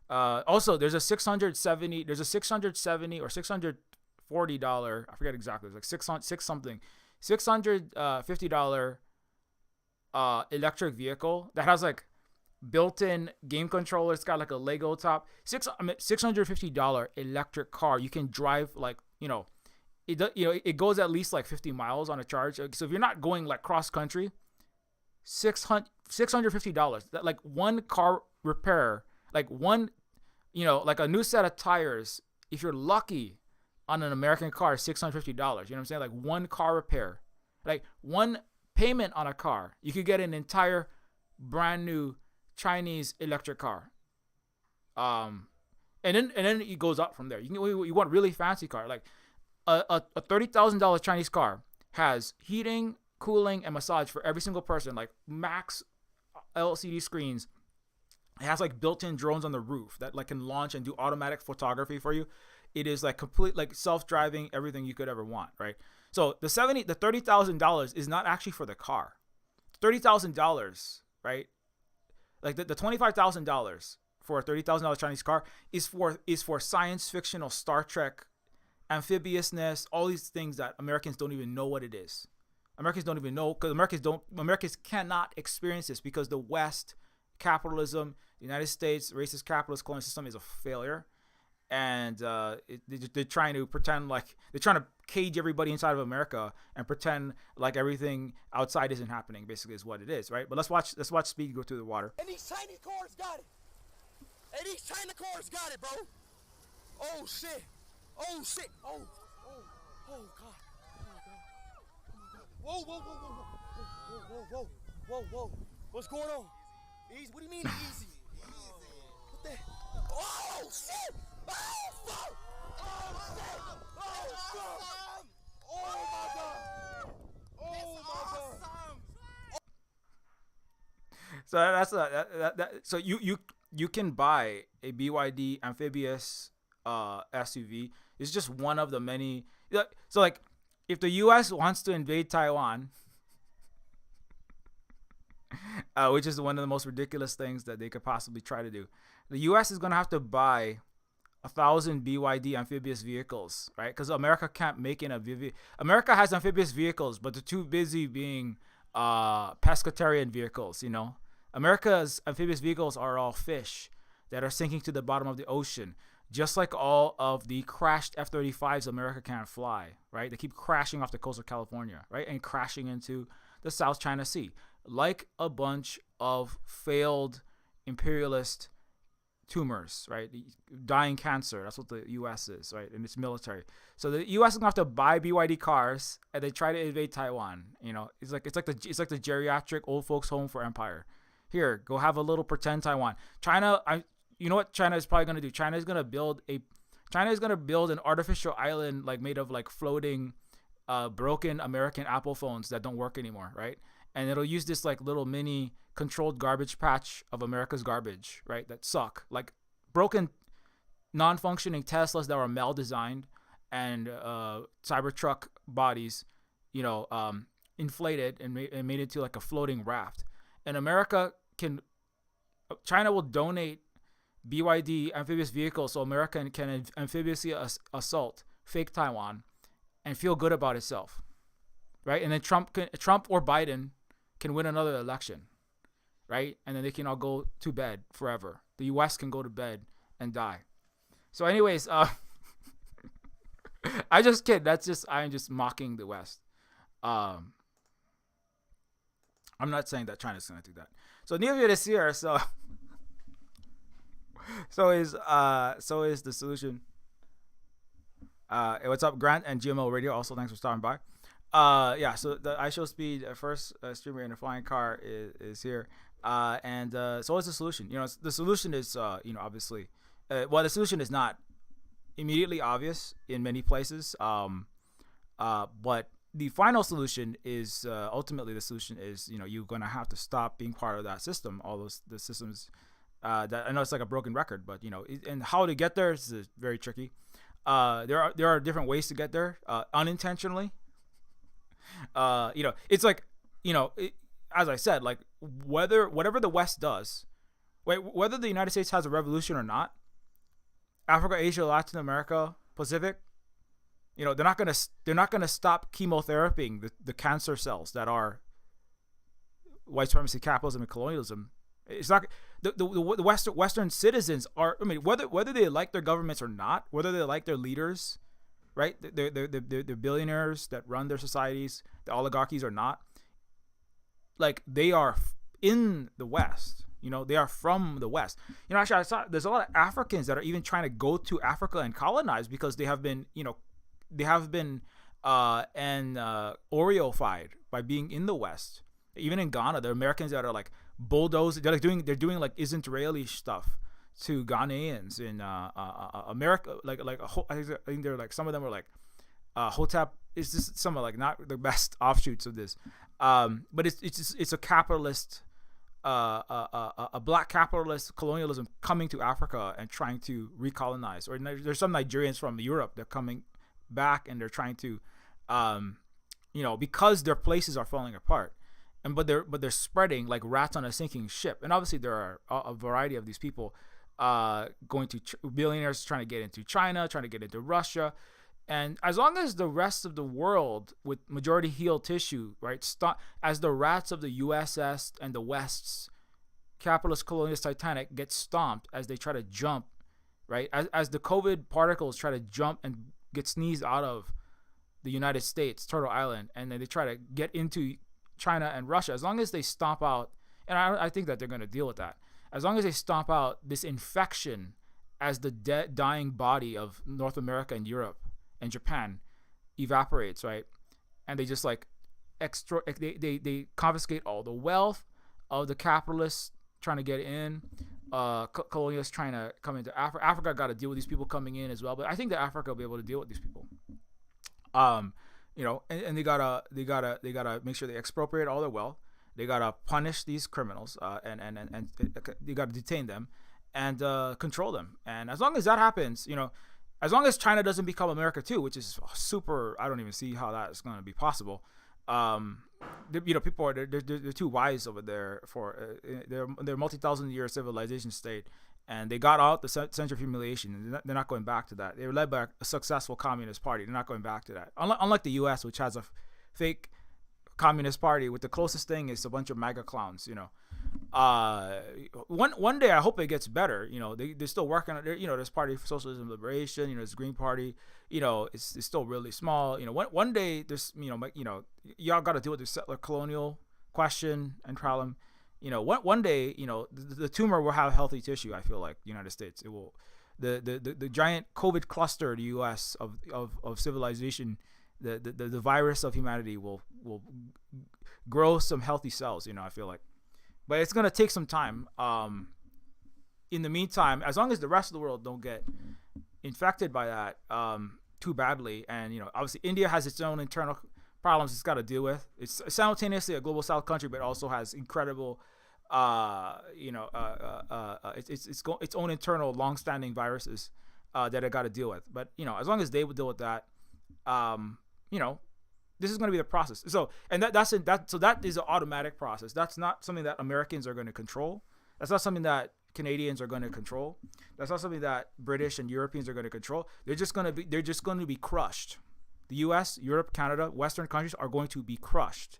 Also, there's a $670 or $640. I forget exactly. It's like $650 electric vehicle that has like built-in game controller. It's got like a Lego top. $650 electric car. You can drive like it goes at least like 50 miles on a charge. So if you're not going like cross country, $650. That like one car repair, like one, like a new set of tires, if you're lucky on an American car, $650. You know what I'm saying? Like one car repair, like one payment on a car, you could get an entire brand new Chinese electric car. And then it goes up from there. You want really fancy car, like a $30,000 Chinese car has heating, cooling, and massage for every single person, like max LCD screens. It has like built-in drones on the roof that like can launch and do automatic photography for you. It is like complete, like self-driving, everything you could ever want, right? So the $30,000 is not actually for the car. $30,000, right? Like the $25,000 for a $30,000 Chinese car is for science fictional Star Trek, amphibiousness, all these things that Americans don't even know what it is. Americans don't even know, because Americans cannot experience this, because the West, capitalism, the United States, racist capitalist colonial system is a failure. And they're trying to pretend like they're trying to cage everybody inside of America and pretend like everything outside isn't happening. Basically, is what it is, right? But let's watch Speed go through the water. And these Chinese cars got it. And these China cars got it, bro. Oh shit. Oh shit. Oh god. Oh god. Whoa, whoa, whoa, whoa, whoa, whoa, whoa, whoa, whoa. What's going on? Easy. What do you mean easy? What the? Oh shit! Oh fuck! Oh shit! Oh fuck! Oh my god! Oh my god! So that's so you can buy a BYD amphibious SUV. It's just one of the many. So like, if the U.S. wants to invade Taiwan, which is one of the most ridiculous things that they could possibly try to do, the U.S. is gonna have to buy 1,000 BYD amphibious vehicles, right? Because America can't make an amphibious. America has amphibious vehicles, but they're too busy being pescatarian vehicles. You know, America's amphibious vehicles are all fish that are sinking to the bottom of the ocean, just like all of the crashed F-35s America can't fly, right? They keep crashing off the coast of California, right, and crashing into the South China Sea, like a bunch of failed imperialist tumors, right? Dying cancer. That's what the U.S. is, right? And it's military. So the U.S. is gonna have to buy BYD cars, and they try to invade Taiwan. You know, it's like the geriatric old folks home for empire. Here, go have a little pretend Taiwan. China, you know what China is probably gonna do? China is gonna build an artificial island like made of like floating, broken American Apple phones that don't work anymore, right? And it'll use this like little mini controlled garbage patch of America's garbage, right? That suck, like broken, non-functioning Teslas that were mal-designed and Cybertruck bodies, you know, inflated and made it into like a floating raft. And China will donate BYD amphibious vehicles so America can amphibiously assault fake Taiwan and feel good about itself, right? And then Trump or Biden can win another election, right? And then they can all go to bed forever. The U.S. can go to bed and die. So anyways, I just kid. I'm just mocking the West. I'm not saying that China's going to do that. So Neofeud is here. So is the solution. Hey, what's up, Grant and GMO Radio? Also, thanks for stopping by. Yeah, so the Ishow Speed first streamer in a flying car is here. So what's the solution? You know, the solution is, obviously, the solution is not immediately obvious in many places. But the final solution is, ultimately the solution is, you're going to have to stop being part of that system. All the systems, that I know it's like a broken record, but, and how to get there is very tricky. There are different ways to get there, unintentionally. It's like, as I said, like whatever the West does, whether the United States has a revolution or not, Africa, Asia, Latin America, Pacific, they're not gonna stop chemotherapying the cancer cells that are white supremacy, capitalism, and colonialism. It's not the Western citizens are. I mean, whether they like their governments or not, whether they like their leaders, right? They're billionaires that run their societies, the oligarchies or not. Like, they are in the West. They are from the West. Actually, I saw there's a lot of Africans that are even trying to go to Africa and colonize because they have been Oreofied by being in the West. Even in Ghana, there are Americans that are like bulldozing. They're doing like Israeli stuff to Ghanaians in America. I think they're like, some of them are like Hotep. It's just some of like not the best offshoots of this. But it's a capitalist, a black capitalist colonialism coming to Africa and trying to recolonize. Or there's some Nigerians from Europe that are coming back and they're trying to, because their places are falling apart. But they're spreading like rats on a sinking ship. And obviously there are a variety of these people going to billionaires trying to get into China, trying to get into Russia. And as long as the rest of the world with majority heel tissue, right, as the rats of the USS and the West's capitalist colonialist Titanic get stomped as they try to jump, right, as the COVID particles try to jump and get sneezed out of the United States, Turtle Island, and then they try to get into China and Russia, as long as they stomp out, and I think that they're going to deal with that, as long as they stomp out this infection as the dying body of North America and Europe and Japan evaporates, right? And they just like they confiscate all the wealth of the capitalists trying to get in, colonialists trying to come into Africa. Africa got to deal with these people coming in as well, but I think that Africa will be able to deal with these people. And they gotta make sure they expropriate all their wealth. They gotta punish these criminals, and they gotta detain them and control them. And as long as that happens, as long as China doesn't become America too, which is super, I don't even see how that is going to be possible. People are they're too wise over there for they're multi-thousand-year civilization state, and they got out the central humiliation. And they're not going back to that. They were led by a successful communist party. They're not going back to that. Unlike the U.S., which has a fake communist party, with the closest thing is a bunch of MAGA clowns. One day I hope it gets better. They're still working on it. There's Party for Socialism and Liberation. There's Green Party. It's still really small. One day there's y'all got to deal with the settler colonial question and problem. One day the tumor will have healthy tissue. I feel like the United States, it will, the giant COVID cluster, the U.S. of civilization, the virus of humanity will grow some healthy cells. I feel like. But it's going to take some time. In the meantime, as long as the rest of the world don't get infected by that too badly, and obviously India has its own internal problems it's got to deal with. It's simultaneously a global south country, but also has incredible, its own internal long-standing viruses that it got to deal with. But as long as they would deal with that, this is going to be the process. So, and that is an automatic process. That's not something that Americans are going to control. That's not something that Canadians are going to control. That's not something that British and Europeans are going to control. They're just going to be crushed. The U.S., Europe, Canada, Western countries are going to be crushed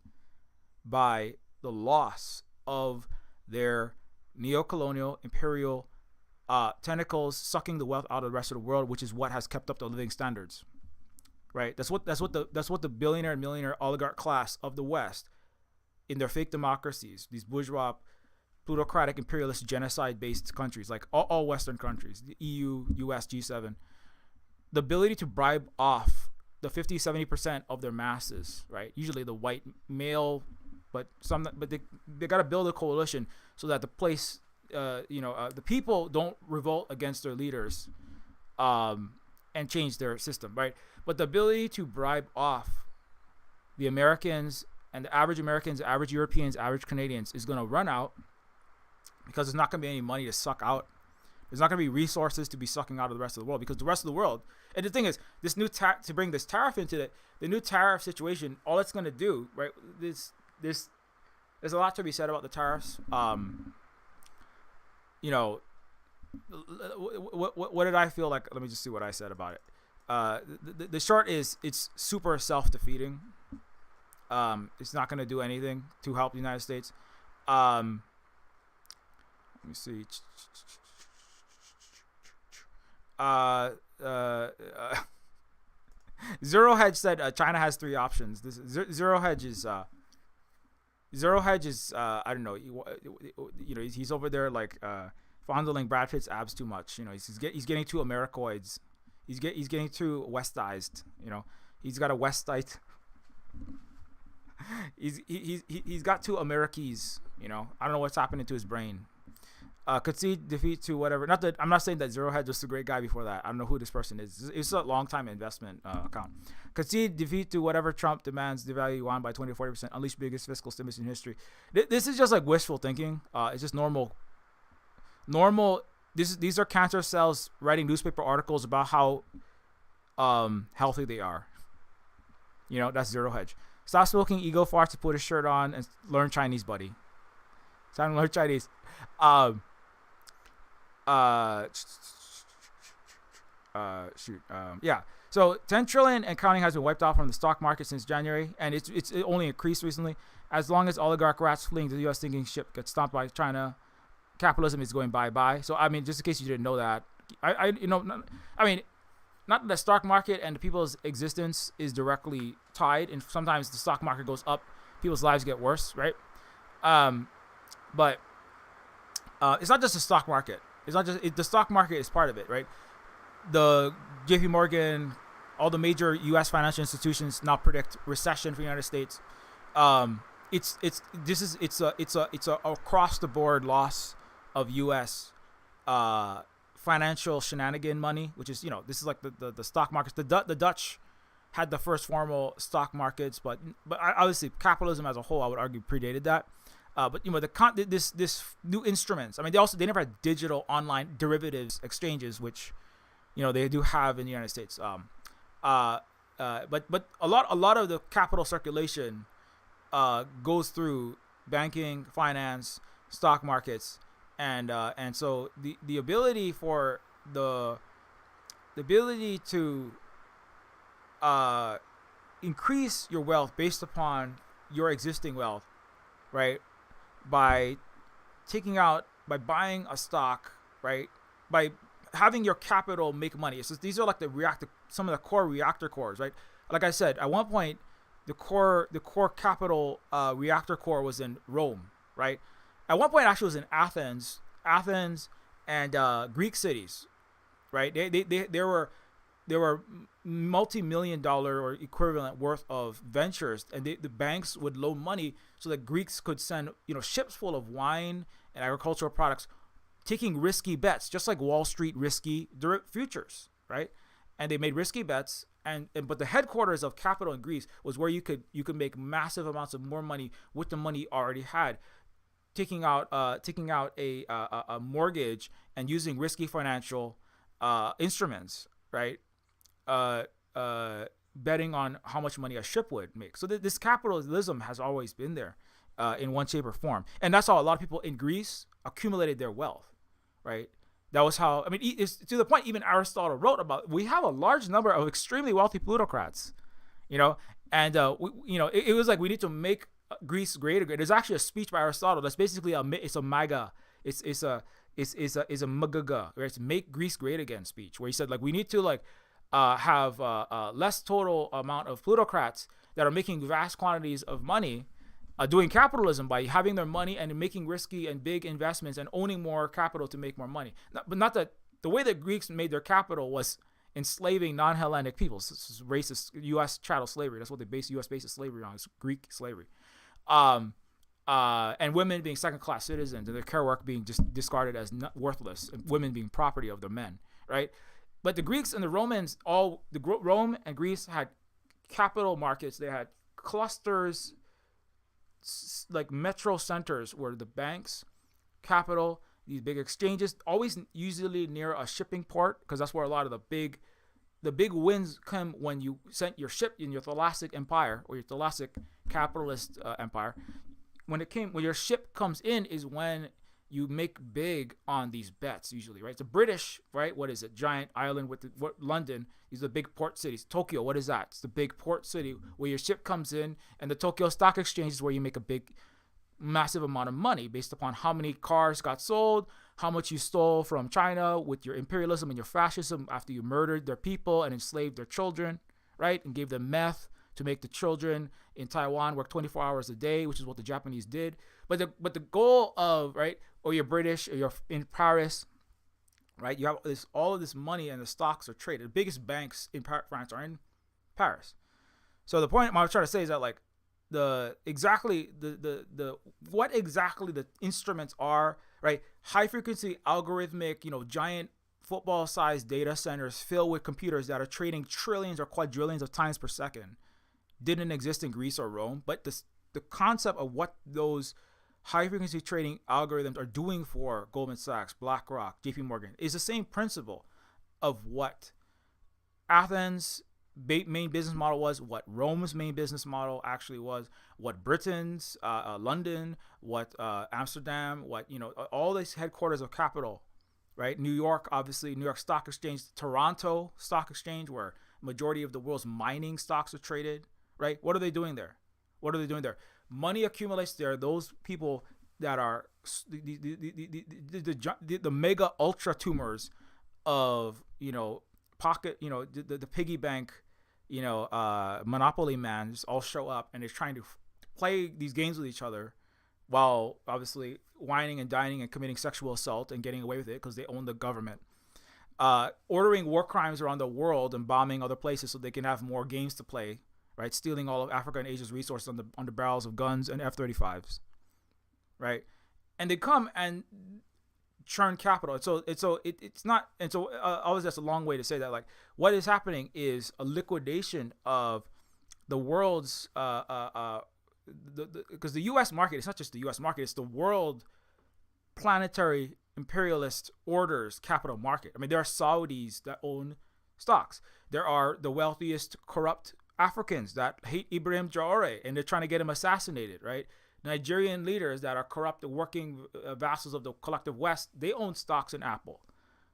by the loss of their neo-colonial, imperial tentacles sucking the wealth out of the rest of the world, which is what has kept up the living standards. Right, that's what the billionaire and millionaire oligarch class of the West, in their fake democracies, these bourgeois, plutocratic, imperialist, genocide-based countries, like all Western countries, the EU, US, G7, the ability to bribe off the 50-70% of their masses, right? Usually the white male, but they got to build a coalition so that the people don't revolt against their leaders, and change their system, right? But the ability to bribe off the Americans and the average Americans, average Europeans, average Canadians is going to run out, because there's not going to be any money to suck out. There's not going to be resources to be sucking out of the rest of the world, because the rest of the world, and the thing is, this new to bring this tariff into it, the new tariff situation, all it's going to do, right? There's a lot to be said about the tariffs. What did I feel like? Let me just see what I said about it. The short is, it's super self-defeating. It's not going to do anything to help the United States. Let me see. Zero Hedge said China has three options. Zero Hedge is I don't know. He's over there like fondling Brad Pitt's abs too much. He's getting too Americoids. He's getting too Westized. He's got a Westite. He's got two Americas. I don't know what's happening to his brain. Concede defeat to whatever. Not that I'm not saying that Zero Hedge was a great guy before that. I don't know who this person is. It's a long time investment account. Concede defeat to whatever Trump demands, devalue yuan by 20-40%, unleash biggest fiscal stimulus in history. This is just like wishful thinking. It's just normal. These are cancer cells writing newspaper articles about how healthy they are. That's Zero Hedge. Stop smoking ego farts to put a shirt on and learn Chinese, buddy. It's time to learn Chinese. Yeah. So 10 trillion and counting has been wiped off from the stock market since January, and it only increased recently. As long as oligarch rats fleeing to the U.S. sinking ship gets stomped by China, capitalism is going bye-bye. So just in case you didn't know that, not the stock market and the people's existence is directly tied, and sometimes the stock market goes up, people's lives get worse, right? But it's not just the stock market. It's not just the stock market is part of it, right? The J.P. Morgan, all the major U.S. financial institutions now predict recession for the United States. It's a across the board loss of U.S. Financial shenanigan money, which is this is like the stock markets. The Dutch had the first formal stock markets, but obviously capitalism as a whole, I would argue, predated that. But this new instruments. They never had digital online derivatives exchanges, which they do have in the United States. But a lot of the capital circulation goes through banking, finance, stock markets, and so the ability for the ability to increase your wealth based upon your existing wealth, right? By buying a stock, right? By having your capital make money. So these are like some of the core reactor cores, right? Like I said, at one point, the core capital reactor core was in Rome, right? At one point, actually, it was in Athens and Greek cities, right? There were multi-million-dollar or equivalent worth of ventures, and the banks would loan money so that Greeks could send ships full of wine and agricultural products, taking risky bets, just like Wall Street risky futures, right? And they made risky bets, but the headquarters of capital in Greece was where you could make massive amounts of more money with the money you already had, taking out a mortgage and using risky financial instruments, right? Betting on how much money a ship would make. So this capitalism has always been there in one shape or form. And that's how a lot of people in Greece accumulated their wealth, right? That was how, it's to the point even Aristotle wrote about, we have a large number of extremely wealthy plutocrats, and it was like, we need to make Greece great again. There's actually a speech by Aristotle that's basically it's a magaga, it's a magaga, right? It's make Greece great again speech, where he said, like, we need to have less total amount of plutocrats that are making vast quantities of money, doing capitalism by having their money and making risky and big investments and owning more capital to make more money. But not that the way that Greeks made their capital was enslaving non-Hellenic peoples. This is racist U.S. chattel slavery. That's what they base U.S. bases slavery on, is Greek slavery. And women being second-class citizens and their care work being just discarded as worthless, and women being property of the men, right? But the Greeks and the Romans, Rome and Greece had capital markets. They had clusters, like metro centers, where the banks, capital, these big exchanges, always usually near a shipping port, because that's where a lot of the big wins come when you sent your ship in your Thalassic empire, or your Thalassic capitalist empire. When your ship comes in is when you make big on these bets, usually, right? The British, right? What is it? Giant island with London. These are the big port cities. Tokyo, what is that? It's the big port city where your ship comes in, and the Tokyo Stock Exchange is where you make a big, massive amount of money based upon how many cars got sold, how much you stole from China with your imperialism and your fascism after you murdered their people and enslaved their children, right? And gave them meth to make the children in Taiwan work 24 hours a day, which is what the Japanese did. But the goal of, right, or you're British, or you're in Paris, right? You have all of this money, and the stocks are traded. The biggest banks in France are in Paris. So the point I'm trying to say is that, like, what exactly the instruments are, right? High frequency algorithmic, giant football-sized data centers filled with computers that are trading trillions or quadrillions of times per second didn't exist in Greece or Rome. But the concept of what those high-frequency trading algorithms are doing for Goldman Sachs, BlackRock, JP Morgan is the same principle of what Athens' main business model was, what Rome's main business model actually was, what Britain's, London, what Amsterdam, what, all these headquarters of capital, right? New York, obviously, New York Stock Exchange, Toronto Stock Exchange, where majority of the world's mining stocks are traded, right? What are they doing there? Money accumulates there. Those people that are the mega ultra tumors of pocket, the piggy bank, monopoly man, just all show up, and they're trying to play these games with each other, while obviously whining and dining and committing sexual assault and getting away with it because they own the government. Ordering war crimes around the world and bombing other places so they can have more games to play. Right, stealing all of Africa and Asia's resources on the barrels of guns and F-35s, right? And they come and churn capital. It's not. And so always that's a long way to say that, like, what is happening is a liquidation of the world's because the U.S. market. It's not just the U.S. market. It's the world planetary imperialist orders capital market. There are Saudis that own stocks. There are the wealthiest corrupt Africans that hate Ibrahim Traore and they're trying to get him assassinated, right? Nigerian leaders that are corrupt, working vassals of the collective West, they own stocks in Apple,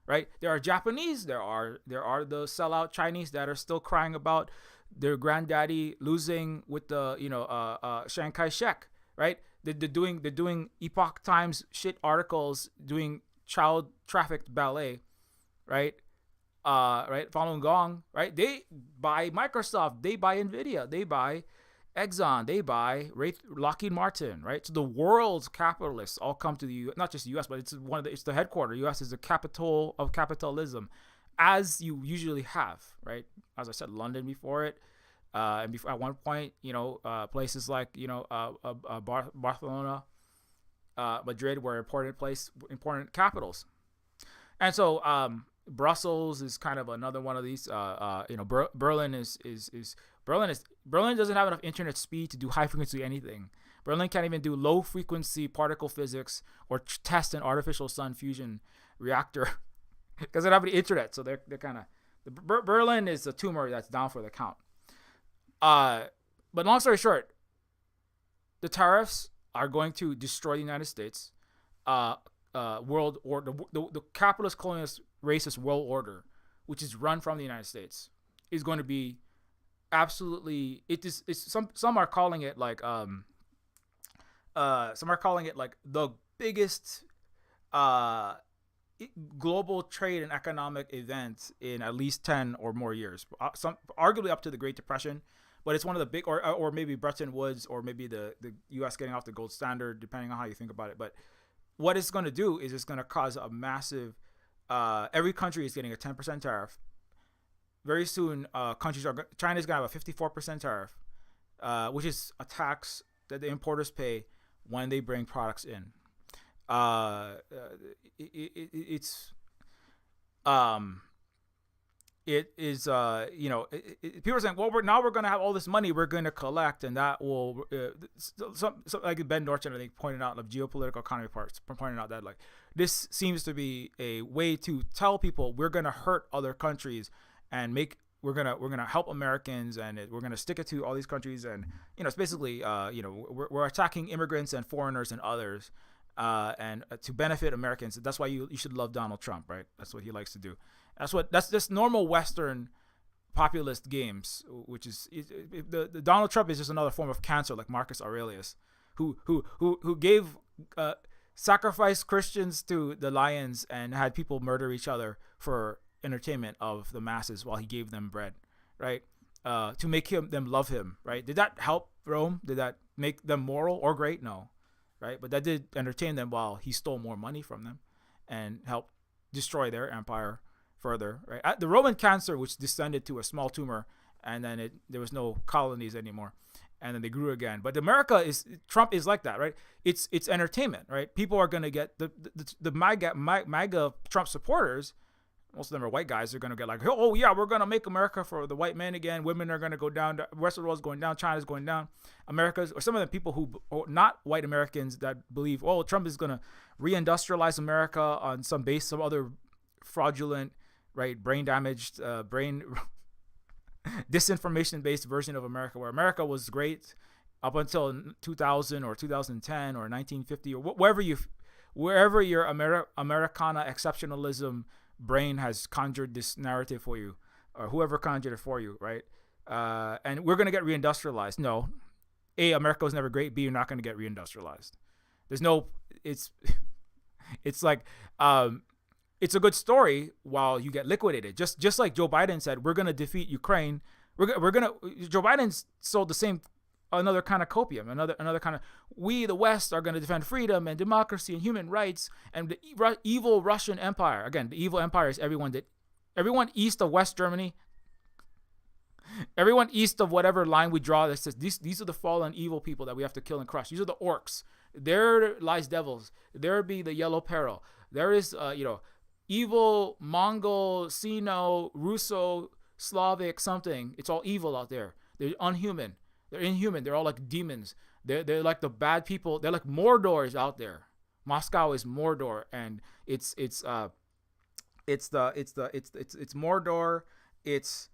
right? There are Japanese, there are the sellout Chinese that are still crying about their granddaddy losing with the Chiang Kai-shek, right? They're doing Epoch Times shit articles, doing child trafficked ballet, right? Right, Falun Gong, right? They buy Microsoft, they buy Nvidia, they buy Exxon, they buy Lockheed Martin, right? So the world's capitalists all come to the U.S., not just the U.S., but it's the headquarters. U.S. is the capital of capitalism, as you usually have, right? As I said, London before it, and before, at one point, places like Barcelona, Madrid were important capitals, and so Brussels is kind of another one of these. Berlin Berlin doesn't have enough internet speed to do high frequency anything. Berlin can't even do low frequency particle physics or test an artificial sun fusion reactor because they don't have the internet. So they're kind of Berlin is a tumor that's down for the count. But long story short, the tariffs are going to destroy the United States. World order, the capitalist colonialist racist world order, which is run from the United States, is going to be absolutely. Some are calling it like the biggest global trade and economic event in at least 10 or more years. Some arguably up to the Great Depression, but it's one of the big, or maybe Bretton Woods, or maybe the U.S. getting off the gold standard, depending on how you think about it. But what it's going to do is it's going to cause a massive. Every country is getting a 10% tariff. Very soon, China's going to have a 54% tariff, which is a tax that the importers pay when they bring products in. People are saying, well, we're going to have all this money we're going to collect, and that will like Ben Norton, I think, pointed out, of geopolitical economy parts, pointing out that like this seems to be a way to tell people we're going to hurt other countries and we're gonna help Americans, and we're gonna stick it to all these countries, and it's basically we're attacking immigrants and foreigners and others, and to benefit Americans. That's why you should love Donald Trump, right? That's what he likes to do. That's just normal Western populist games, which is the Donald Trump is just another form of cancer, like Marcus Aurelius, who gave sacrificed Christians to the lions and had people murder each other for entertainment of the masses while he gave them bread, right? To make them love him, right? Did that help Rome? Did that make them moral or great? No, right? But that did entertain them while he stole more money from them and helped destroy their empire further, right? The Roman cancer, which descended to a small tumor, and then there was no colonies anymore, and then they grew again. But Trump is like that, right? It's entertainment, right? People are gonna get the MAGA Trump supporters. Most of them are white guys. They're going to get like, oh, yeah, we're going to make America for the white man again. Women are going to go down. The rest of the world's going down. China's going down. Or some of the people who are not white Americans that believe, oh, Trump is going to reindustrialize America on some other fraudulent, right, brain damaged, disinformation-based version of America, where America was great up until 2000 or 2010 or 1950 or wherever your Americana exceptionalism brain has conjured this narrative for you, or whoever conjured it for you, right? And we're going to get reindustrialized. No. A, America was never great. B, you're not going to get reindustrialized. It's like, it's a good story while you get liquidated. Just like Joe Biden said, we're going to defeat Ukraine. Joe Biden sold the same, another kind of copium, another kind of, we, the West, are going to defend freedom and democracy and human rights and the evil Russian Empire. Again, the evil empire is everyone east of West Germany, everyone east of whatever line we draw that says these are the fallen evil people that we have to kill and crush. These are the orcs. There lies devils. There be the yellow peril. There is, evil Mongol, Sino, Russo, Slavic something. It's all evil out there. They're unhuman. They're inhuman. They're all like demons. They're like the bad people. They're like Mordor is out there. Moscow is Mordor, and it's Mordor. It's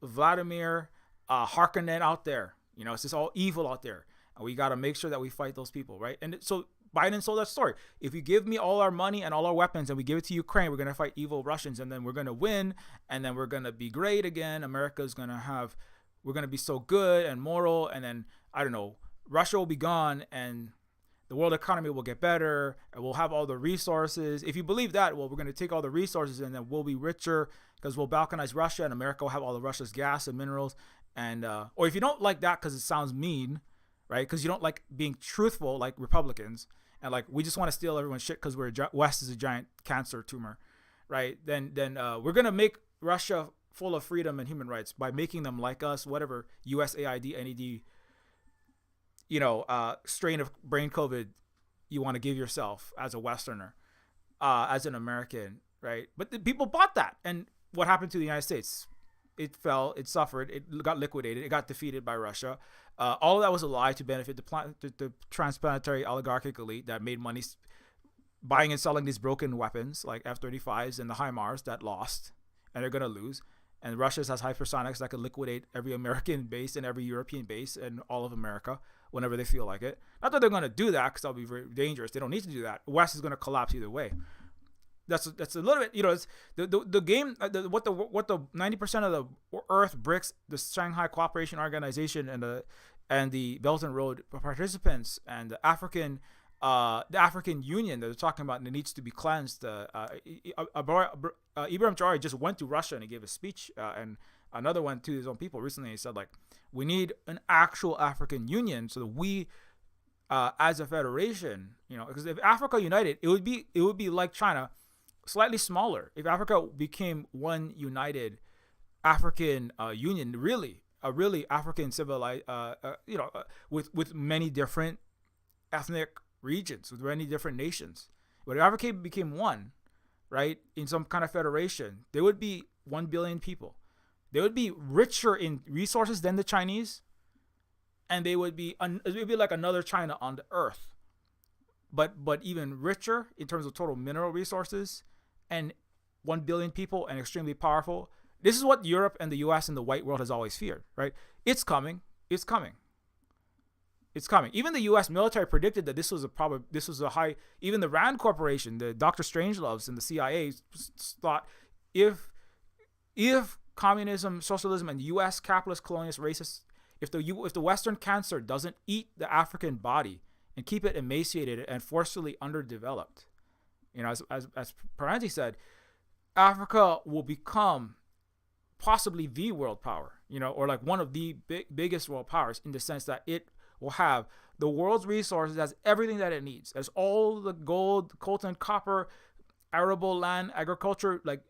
Vladimir Harkonnen out there. It's just all evil out there. and we got to make sure that we fight those people, right? And so Biden sold that story. If you give me all our money and all our weapons and we give it to Ukraine, we're going to fight evil Russians, and then we're going to win, and then we're going to be great again. America's going to have, we're going to be so good and moral, and then, I don't know, Russia will be gone, and the world economy will get better, and we'll have all the resources. If you believe that, well, we're going to take all the resources, and then we'll be richer because we'll balkanize Russia, and America will have all of Russia's gas and minerals. And or if you don't like that because it sounds mean, right? Because you don't like being truthful like Republicans, and like we just want to steal everyone's shit because West is a giant cancer tumor, right? Then we're gonna make Russia full of freedom and human rights by making them like us, whatever USAID, NED, strain of brain COVID you want to give yourself as a Westerner, as an American, right? But the people bought that, and what happened to the United States? It fell, it suffered, it got liquidated, it got defeated by Russia. All of that was a lie to benefit the transplanetary oligarchic elite that made money buying and selling these broken weapons like F-35s and the HIMARS that lost, and they're going to lose. And Russia has hypersonics that could liquidate every American base and every European base and all of America whenever they feel like it. Not that they're going to do that because that'll be very dangerous. They don't need to do that. West is going to collapse either way. That's a little bit, it's the game, what the 90% of the Earth, BRICS, the Shanghai Cooperation Organization, and the Belt and Road participants, and the African Union that they're talking about, and it needs to be cleansed. Ibrahim Traore just went to Russia and he gave a speech, and another one to his own people recently. He said, like, we need an actual African Union so that we, as a federation, because if Africa united, it would be like China, slightly smaller. If Africa became one united African union, a really African civilized, with many different ethnic regions, with many different nations. But if Africa became one, right, in some kind of federation, there would be 1 billion people. They would be richer in resources than the Chinese, and it would be like another China on the earth, but even richer in terms of total mineral resources, and 1 billion people and extremely powerful. This is what Europe and the US and the white world has always feared, right? It's coming. It's coming. It's coming. Even the US military predicted that this was a high, even the Rand Corporation, the Dr. Strangeloves and the CIA thought if communism, socialism, and US capitalist, colonialist, racist, if the Western cancer doesn't eat the African body and keep it emaciated and forcefully underdeveloped, as Parenti said, Africa will become possibly the world power, or like one of the biggest world powers, in the sense that it will have the world's resources, has everything that it needs. Has all the gold, coltan, copper, arable land, agriculture. Like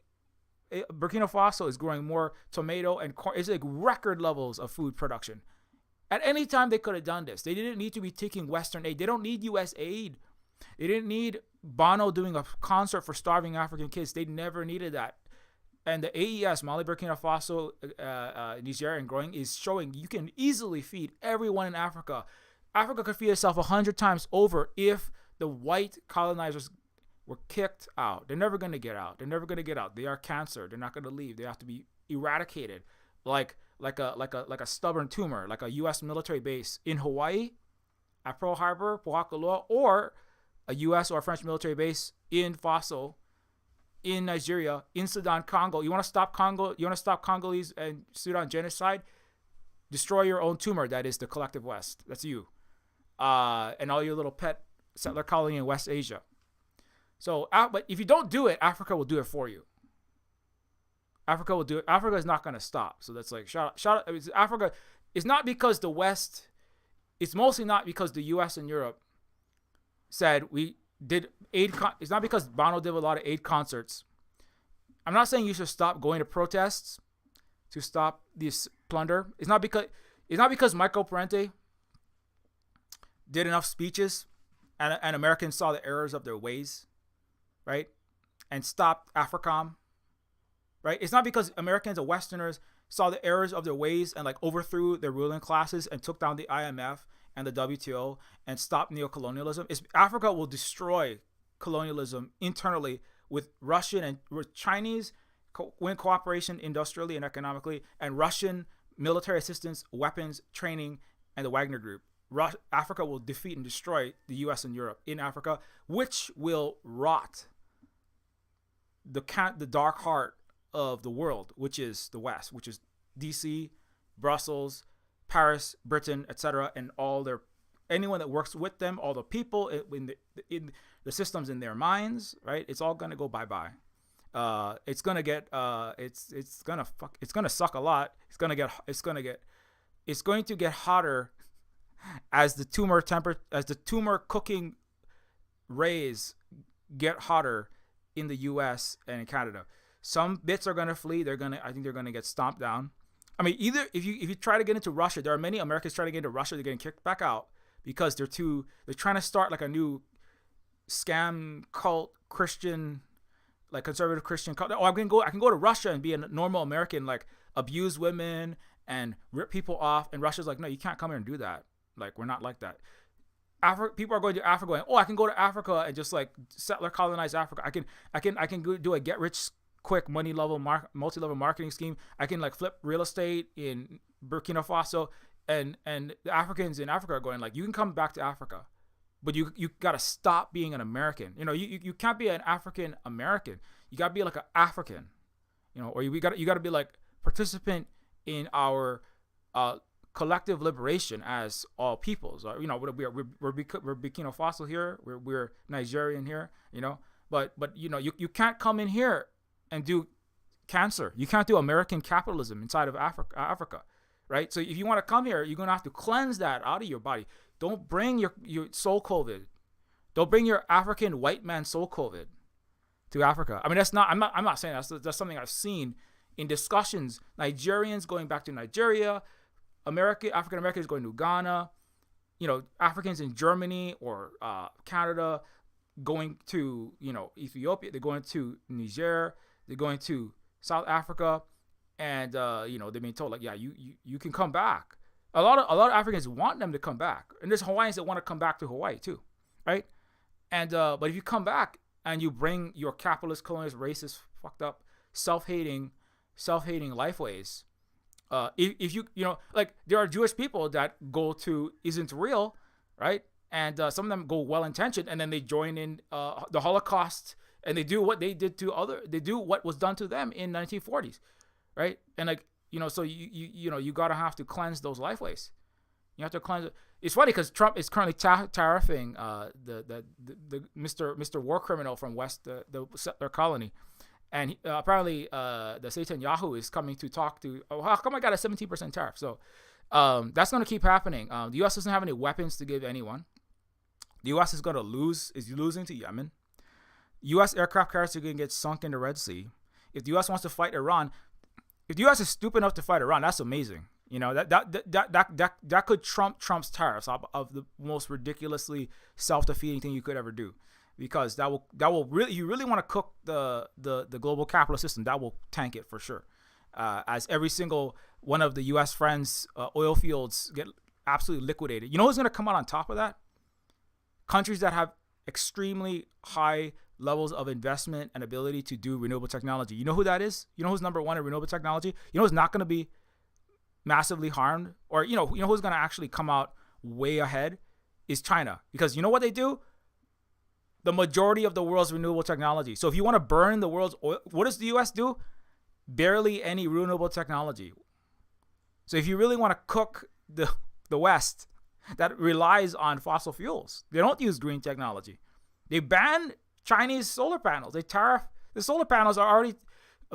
Burkina Faso is growing more tomato and corn. It's like record levels of food production. At any time they could have done this. They didn't need to be taking Western aid. They don't need US aid. They didn't need Bono doing a concert for starving African kids. They never needed that. And the AES, Mali, Burkina Faso, Niger, and growing, is showing you can easily feed everyone in Africa. Africa could feed itself 100 times over if the white colonizers were kicked out. They're never going to get out. They are cancer. They're not going to leave. They have to be eradicated, like a stubborn tumor, like a U.S. military base in Hawaii, at Pearl Harbor, Pohakuloa, or a U.S. or French military base in Faso, in Nigeria, in Sudan, Congo. You want to stop Congo? You want to stop Congolese and Sudan genocide? Destroy your own tumor. That is the collective West. That's you. And all your little pet settler colony in West Asia. So, but if you don't do it, Africa will do it for you. Africa will do it. Africa is not going to stop. So that's like, shout out. Africa, it's not because the West, it's mostly not because the U.S. and Europe said we did aid. It's not because Bono did a lot of aid concerts. I'm not saying you should stop going to protests to stop this plunder. It's not because Michael Parenti did enough speeches and Americans saw the errors of their ways, right? And stopped AFRICOM, right? It's not because Americans or Westerners saw the errors of their ways and like overthrew their ruling classes and took down the IMF and the WTO and stop neocolonialism. Africa will destroy colonialism internally with Russian and with Chinese cooperation industrially and economically, and Russian military assistance, weapons, training, and the Wagner Group. Africa will defeat and destroy the U.S. and Europe in Africa, which will rot the dark heart of the world, which is the West, which is D.C., Brussels, Paris, Britain, etc., and anyone that works with them, all the people in the systems in their minds, right? It's all gonna go bye-bye. It's gonna suck a lot. It's going to get hotter as the tumor cooking rays get hotter in the U.S. and in Canada. Some bits are gonna flee. I think they're gonna get stomped down. I mean, either if you try to get into Russia, there are many Americans trying to get into Russia. They're getting kicked back out because they're trying to start like a new scam cult Christian, like conservative Christian cult. Oh, I can go to Russia and be a normal American, like abuse women and rip people off. And Russia's like, no, you can't come here and do that. Like, we're not like that. People are going to Africa going, oh, I can go to Africa and just like settler colonize Africa. I can go do a get rich quick multi-level marketing scheme. I can like flip real estate in Burkina Faso, and the Africans in Africa are going like, you can come back to Africa, but you got to stop being an American. You know, you can't be an African American. You got to be like an African, you know, or you got to be like participant in our collective liberation as all peoples. You know, we're Burkina Faso here, we're Nigerian here, you know, but you know, you can't come in here and do cancer. You can't do American capitalism inside of Africa, right? So if you want to come here, you're going to have to cleanse that out of your body. Don't bring your soul COVID. Don't bring your African white man soul COVID to Africa. I mean, I'm not saying that's something I've seen in discussions. Nigerians going back to Nigeria, African Americans going to Ghana, you know, Africans in Germany or Canada going to, you know, Ethiopia. They're going to Niger. They're going to South Africa, and you know, they're being told like, yeah, you can come back. A lot of Africans want them to come back, and there's Hawaiians that want to come back to Hawaii too, right? And but if you come back and you bring your capitalist, colonialist, racist, fucked up, self-hating lifeways, if you know, like there are Jewish people that go to Isn't Real, right? And some of them go well-intentioned, and then they join in the Holocaust. And they do what they did they do what was done to them in 1940s, right? And like, you know, so you know, you gotta have to cleanse those lifeways. You have to cleanse it. It's funny because Trump is currently tariffing the Mr. War Criminal from West, the settler colony, and apparently the Satan Yahoo is coming to talk to. Oh, how come I got a 17% tariff? So that's gonna keep happening. The U.S. doesn't have any weapons to give anyone. The U.S. is losing to Yemen. U.S. aircraft carriers are going to get sunk in the Red Sea. If the U.S. wants to fight Iran, if the U.S. is stupid enough to fight Iran, that's amazing. You know, that could trump Trump's tariffs of the most ridiculously self-defeating thing you could ever do, because that will really, you really want to cook the global capitalist system, that will tank it for sure. As every single one of the U.S. friends oil fields get absolutely liquidated. You know who's going to come out on top of that? Countries that have extremely high levels of investment and ability to do renewable technology. You know who that is? You know who's number one in renewable technology? You know who's not going to be massively harmed? Or you know who's going to actually come out way ahead is China. Because you know what they do? The majority of the world's renewable technology. So if you want to burn the world's oil, what does the US do? Barely any renewable technology. So if you really want to cook the West that relies on fossil fuels, they don't use green technology. They ban Chinese solar panels. They tariff. The solar panels are already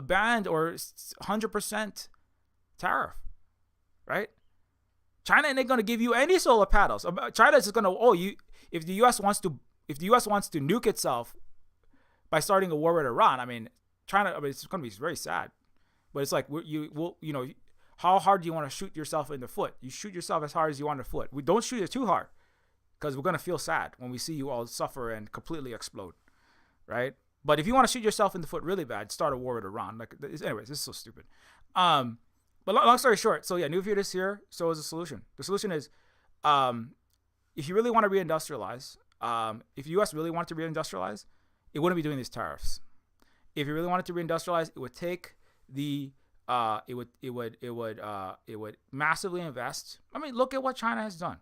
banned or 100% tariff, right? China ain't going to give you any solar panels. China is just going to, if the U.S. wants to nuke itself by starting a war with Iran, I mean, China, it's going to be very sad. But it's like, how hard do you want to shoot yourself in the foot? You shoot yourself as hard as you want in the foot. We don't shoot it too hard, because we're going to feel sad when we see you all suffer and completely explode, right? But if you want to shoot yourself in the foot really bad, start a war with Iran. Anyways, this is so stupid. But long story short, so yeah, Neofeud is here. So is the solution. The solution is, if you really want to reindustrialize, if the U.S. really wanted to reindustrialize, it wouldn't be doing these tariffs. If you really wanted to reindustrialize, it would take it would massively invest. I mean, look at what China has done.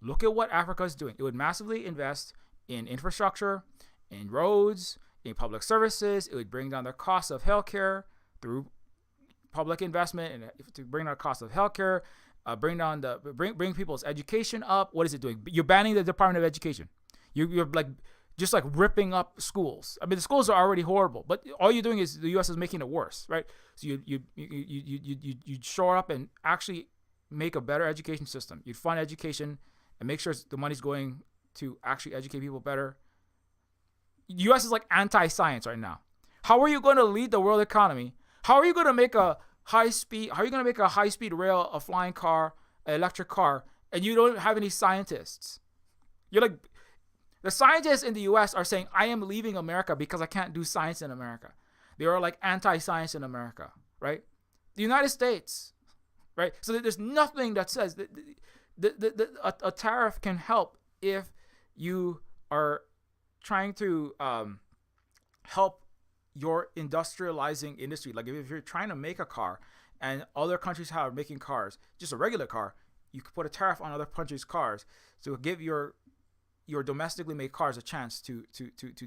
Look at what Africa is doing. It would massively invest in infrastructure, in roads, in public services. It would bring down the cost of healthcare through public investment, and to bring down the cost of healthcare, bring people's education up. What is it doing? You're banning the Department of Education. You're like just like ripping up schools. I mean, the schools are already horrible, but all you're doing is the U.S. is making it worse, right? So you shore up and actually make a better education system. You'd fund education and make sure the money's going to actually educate people better. The U.S. is like anti-science right now. How are you going to lead the world economy? How are you going to make a high-speed rail, a flying car, an electric car, and you don't have any scientists? You're like, the scientists in the U.S. are saying, I am leaving America because I can't do science in America. They are like anti-science in America, right? The United States, right? So there's nothing that says that a tariff can help if you are trying to help your industrializing industry. Like if you're trying to make a car and other countries are making cars, just a regular car, you could put a tariff on other countries' cars to give your domestically made cars a chance to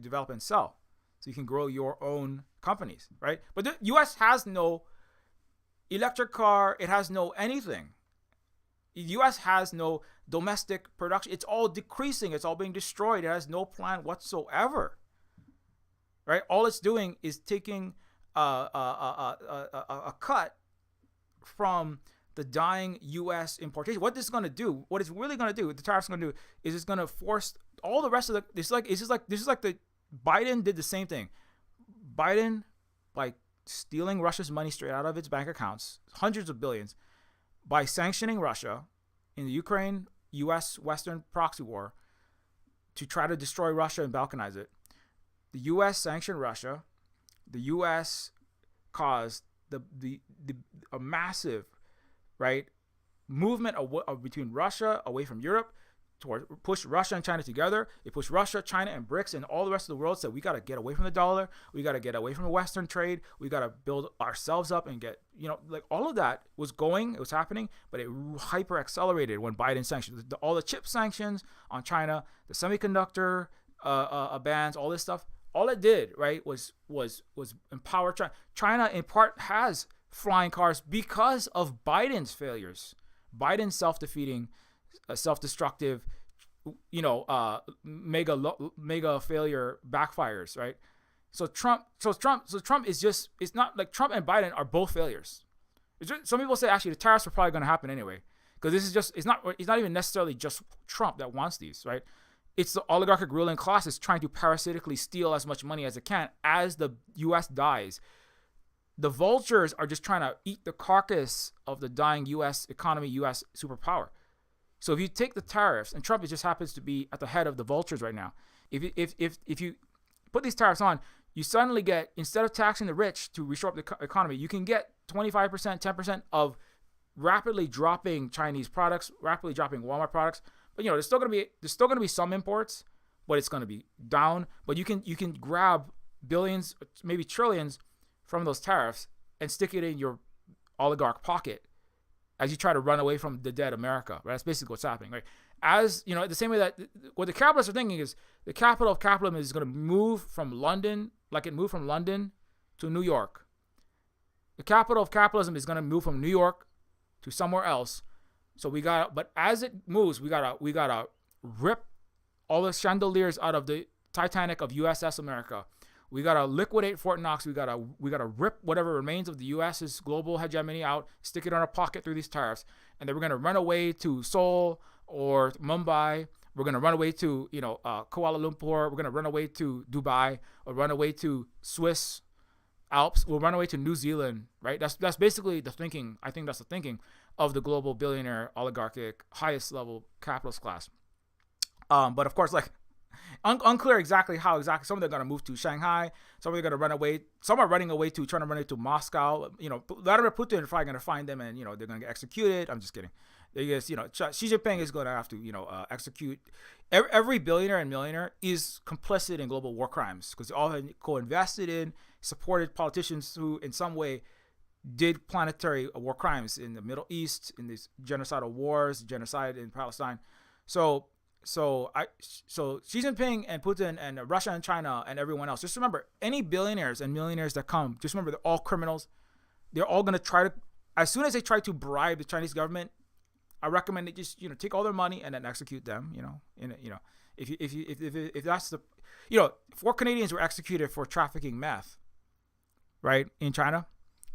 develop and sell, so you can grow your own companies, right? But the U.S. has no electric car. It has no anything. The U.S. has no domestic production. It's all decreasing. It's all being destroyed. It has no plan whatsoever, right? All it's doing is taking a cut from the dying U.S. importation. What this is going to do, what it's really going to do, what the tariff's going to do, is it's going to force all the rest of the. This is like the Biden did the same thing. Biden, like stealing Russia's money straight out of its bank accounts, hundreds of billions, by sanctioning Russia in the Ukraine U.S. Western proxy war to try to destroy Russia and balkanize it. The U.S. sanctioned Russia. The U.S. caused a massive, right, movement between Russia away from Europe, toward push Russia and China together. It pushed Russia, China, and BRICS, and all the rest of the world said, we got to get away from the dollar. We got to get away from the Western trade. We got to build ourselves up and get, like all of that was going, it was happening, but it hyper accelerated when Biden sanctioned all the chip sanctions on China, the semiconductor bans, all this stuff. All it did, right, was empower China. China, in part, has flying cars because of Biden's failures. Biden's self-defeating, self-destructive, mega failure backfires, right? So Trump is just, it's not like Trump and Biden are both failures. Some people say actually the tariffs are probably going to happen anyway, because this is just, it's not even necessarily just Trump that wants these, right? It's the oligarchic ruling class is trying to parasitically steal as much money as it can as the U.S. dies. The vultures are just trying to eat the carcass of the dying U.S. economy, U.S. superpower. So if you take the tariffs, and Trump just happens to be at the head of the vultures right now, if you put these tariffs on, you suddenly get, instead of taxing the rich to reshore up the economy, you can get 25%, 10% of rapidly dropping Chinese products, rapidly dropping Walmart products. But there's still gonna be some imports, but it's gonna be down. But you can grab billions, maybe trillions, from those tariffs and stick it in your oligarch pocket as you try to run away from the dead America, right? That's basically what's happening, right? As the same way that what the capitalists are thinking is the capital of capitalism is going to move from London, like it moved from London to New York. The capital of capitalism is going to move from New York to somewhere else. So but as it moves, we gotta rip all the chandeliers out of the Titanic of USS America. We gotta liquidate Fort Knox. We gotta rip whatever remains of the U.S.'s global hegemony out, stick it in our pocket through these tariffs, and then we're gonna run away to Seoul or Mumbai. We're gonna run away to Kuala Lumpur. We're gonna run away to Dubai, or run away to Swiss Alps. We'll run away to New Zealand, right? That's basically the thinking. I think that's the thinking of the global billionaire oligarchic highest level capitalist class. But of course, like. Unclear exactly how some of them are going to move to Shanghai. Some are going to run away. Some are trying to run away to Moscow. Vladimir Putin is probably going to find them, and they're going to get executed. I'm just kidding. They guess Xi Jinping is going to have to execute. Every billionaire and millionaire is complicit in global war crimes because they all have co-invested in, supported politicians who in some way did planetary war crimes in the Middle East, in these genocidal wars, genocide in Palestine. So Xi Jinping and Putin and Russia and China and everyone else. Just remember, any billionaires and millionaires that come, just remember they're all criminals. They're all gonna try to, as soon as they try to bribe the Chinese government, I recommend they just take all their money and then execute them. If that's the, 4 Canadians were executed for trafficking meth, right, in China.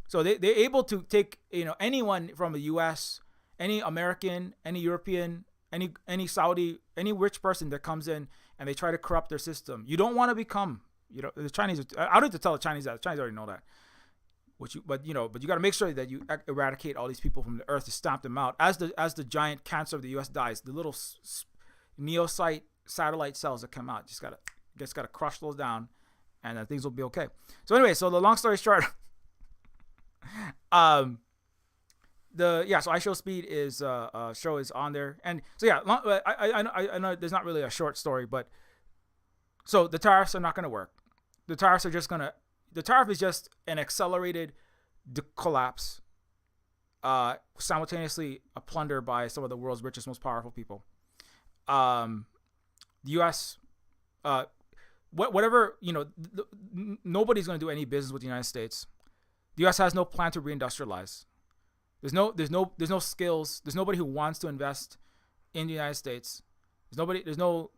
So they're able to take anyone from the U.S., any American, any European, any Saudi, any rich person that comes in and they try to corrupt their system. You don't want to become, the Chinese. I don't have to tell the Chinese that. The Chinese already know that. But you got to make sure that you eradicate all these people from the earth to stamp them out. As the giant cancer of the U.S. dies, the little neocyte satellite cells that come out, just gotta crush those down, and then things will be okay. So anyway, so the long story short, so Ishow Speed is show is on there, and so I know there's not really a short story, but so the tariffs are not gonna work. The tariff is just an accelerated collapse, simultaneously a plunder by some of the world's richest, most powerful people. The U.S., nobody's going to do any business with the United States. The U.S. has no plan to reindustrialize. There's no skills. There's nobody who wants to invest in the United States. There's no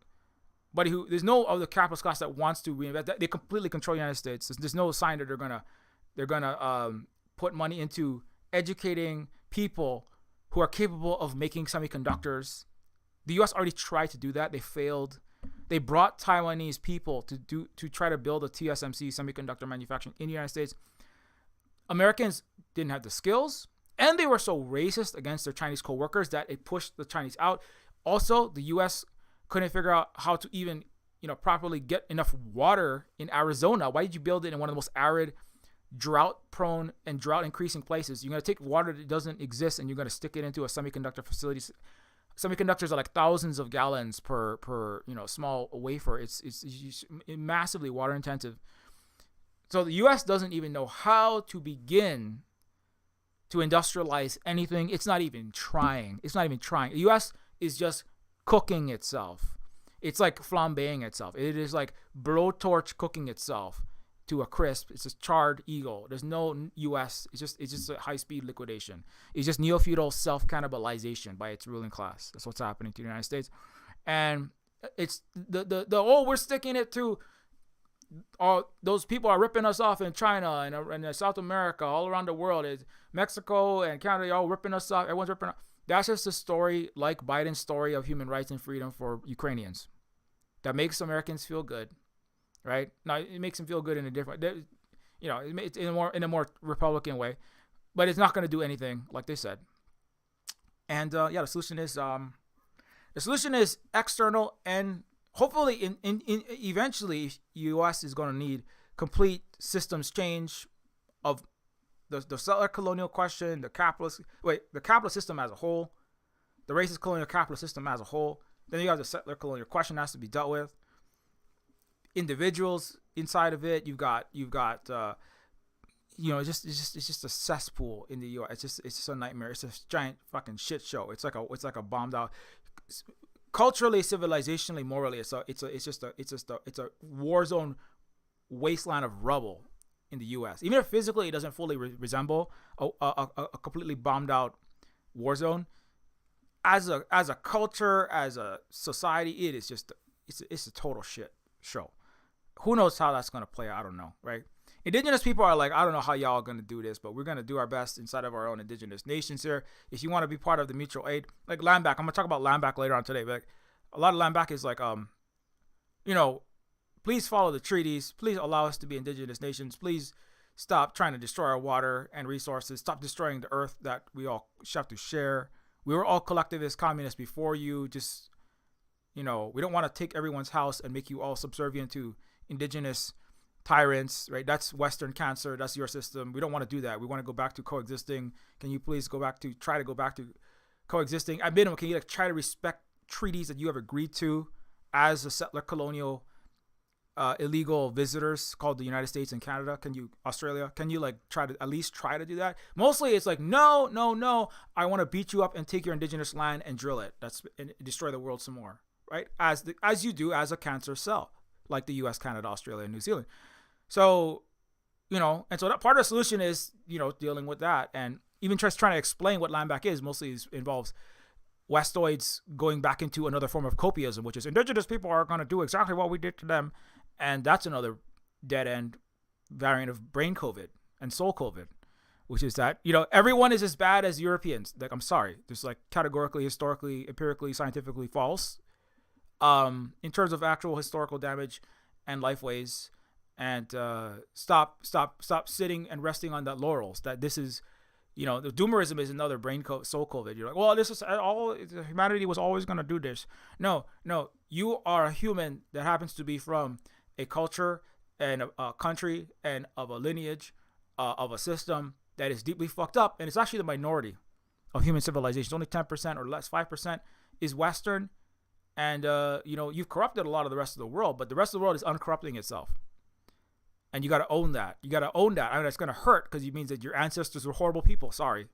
other capitalist class that wants to reinvest. They completely control the United States. There's no sign that they're gonna put money into educating people who are capable of making semiconductors. The U.S. already tried to do that. They failed. They brought Taiwanese people to try to build a TSMC semiconductor manufacturing in the United States. Americans didn't have the skills, and they were so racist against their Chinese co-workers that it pushed the Chinese out. Also, the U.S. couldn't figure out how to even, properly get enough water in Arizona. Why did you build it in one of the most arid, drought-prone, and drought-increasing places? You're going to take water that doesn't exist and you're going to stick it into a semiconductor facility. Semiconductors are like thousands of gallons per small wafer. It's massively water intensive. So the U.S. doesn't even know how to begin to industrialize anything. It's not even trying. The U.S. is just cooking itself. It's like flambeing itself. It is like blowtorch cooking itself to a crisp. It's a charred eagle. There's no U.S. It's just a high-speed liquidation. It's just neo-feudal self-cannibalization by its ruling class. That's what's happening to the United States. And it's we're sticking it to all those people are ripping us off in China and South America, all around the world. It's Mexico and Canada, all ripping us off. Everyone's ripping us off. That's just a story like Biden's story of human rights and freedom for Ukrainians that makes Americans feel good, right? Now, it makes them feel good in a different, it's in a more Republican way, but it's not going to do anything like they said. And the solution is external, and hopefully in eventually U.S. is going to need complete systems change of the settler colonial question, the capitalist system as a whole, the racist colonial capitalist system as a whole. Then you have the settler colonial question that has to be dealt with. Individuals inside of it, you've got it's just a cesspool in the U.S. It's just a nightmare. It's a giant fucking shit show. It's like a bombed out. Culturally, civilizationally, morally, it's a war zone wasteland of rubble in the U.S. Even if physically it doesn't fully resemble a completely bombed out war zone, as a culture, as a society, it's a total shit show. Who knows how that's gonna play out? I don't know, right? Indigenous people are like, I don't know how y'all are gonna do this, but we're gonna do our best inside of our own indigenous nations here. If you want to be part of the mutual aid, like land back, I'm gonna talk about land back later on today, but like, a lot of land back is like, please follow the treaties. Please allow us to be indigenous nations. Please stop trying to destroy our water and resources. Stop destroying the earth that we all have to share. We were all collectivist communists before you. Just, we don't want to take everyone's house and make you all subservient to indigenous tyrants, right? That's Western cancer. That's your system. We don't want to do that. We want to go back to coexisting. Can you please try to go back to coexisting? At minimum, can you try to respect treaties that you have agreed to as a settler colonial illegal visitors called the United States and Canada? Australia? Can you like at least try to do that? Mostly it's like, no. I want to beat you up and take your indigenous land and drill it. And destroy the world some more, right? As you do as a cancer cell, like the U.S., Canada, Australia, and New Zealand. So, and so that part of the solution is, dealing with that, and even just trying to explain what land back is. Mostly involves Westoids going back into another form of copiism, which is indigenous people are going to do exactly what we did to them. And that's another dead end variant of brain COVID and soul COVID, which is that, everyone is as bad as Europeans. Like, I'm sorry. There's like categorically, historically, empirically, scientifically false in terms of actual historical damage and life ways. And stop sitting and resting on that laurels that this is, the doomerism is another soul COVID. You're like, well, this is all, humanity was always going to do this. No, you are a human that happens to be from a culture and a country and of a lineage of a system that is deeply fucked up. And it's actually the minority of human civilization. Only 10% or less, 5% is Western. And, you've corrupted a lot of the rest of the world, but the rest of the world is uncorrupting itself. And you got to own that. I mean, it's going to hurt because it means that your ancestors were horrible people. Sorry.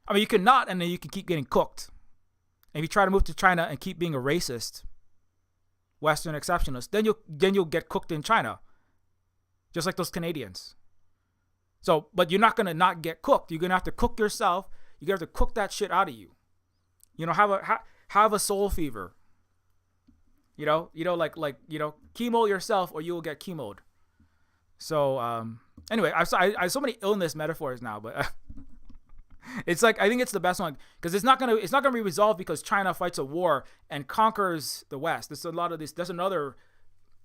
I mean, you can not, and then you can keep getting cooked. And if you try to move to China and keep being a racist, Western exceptionalist, then you'll get cooked in China, just like those Canadians. So, but you're not going to not get cooked. You're going to have to cook yourself. You're going to have to cook that shit out of you. Have a soul fever. Chemo yourself or you will get chemoed. So, anyway, I have so many illness metaphors now, but it's like, I think it's the best one because it's not going to be resolved because China fights a war and conquers the West. There's a lot of this. There's another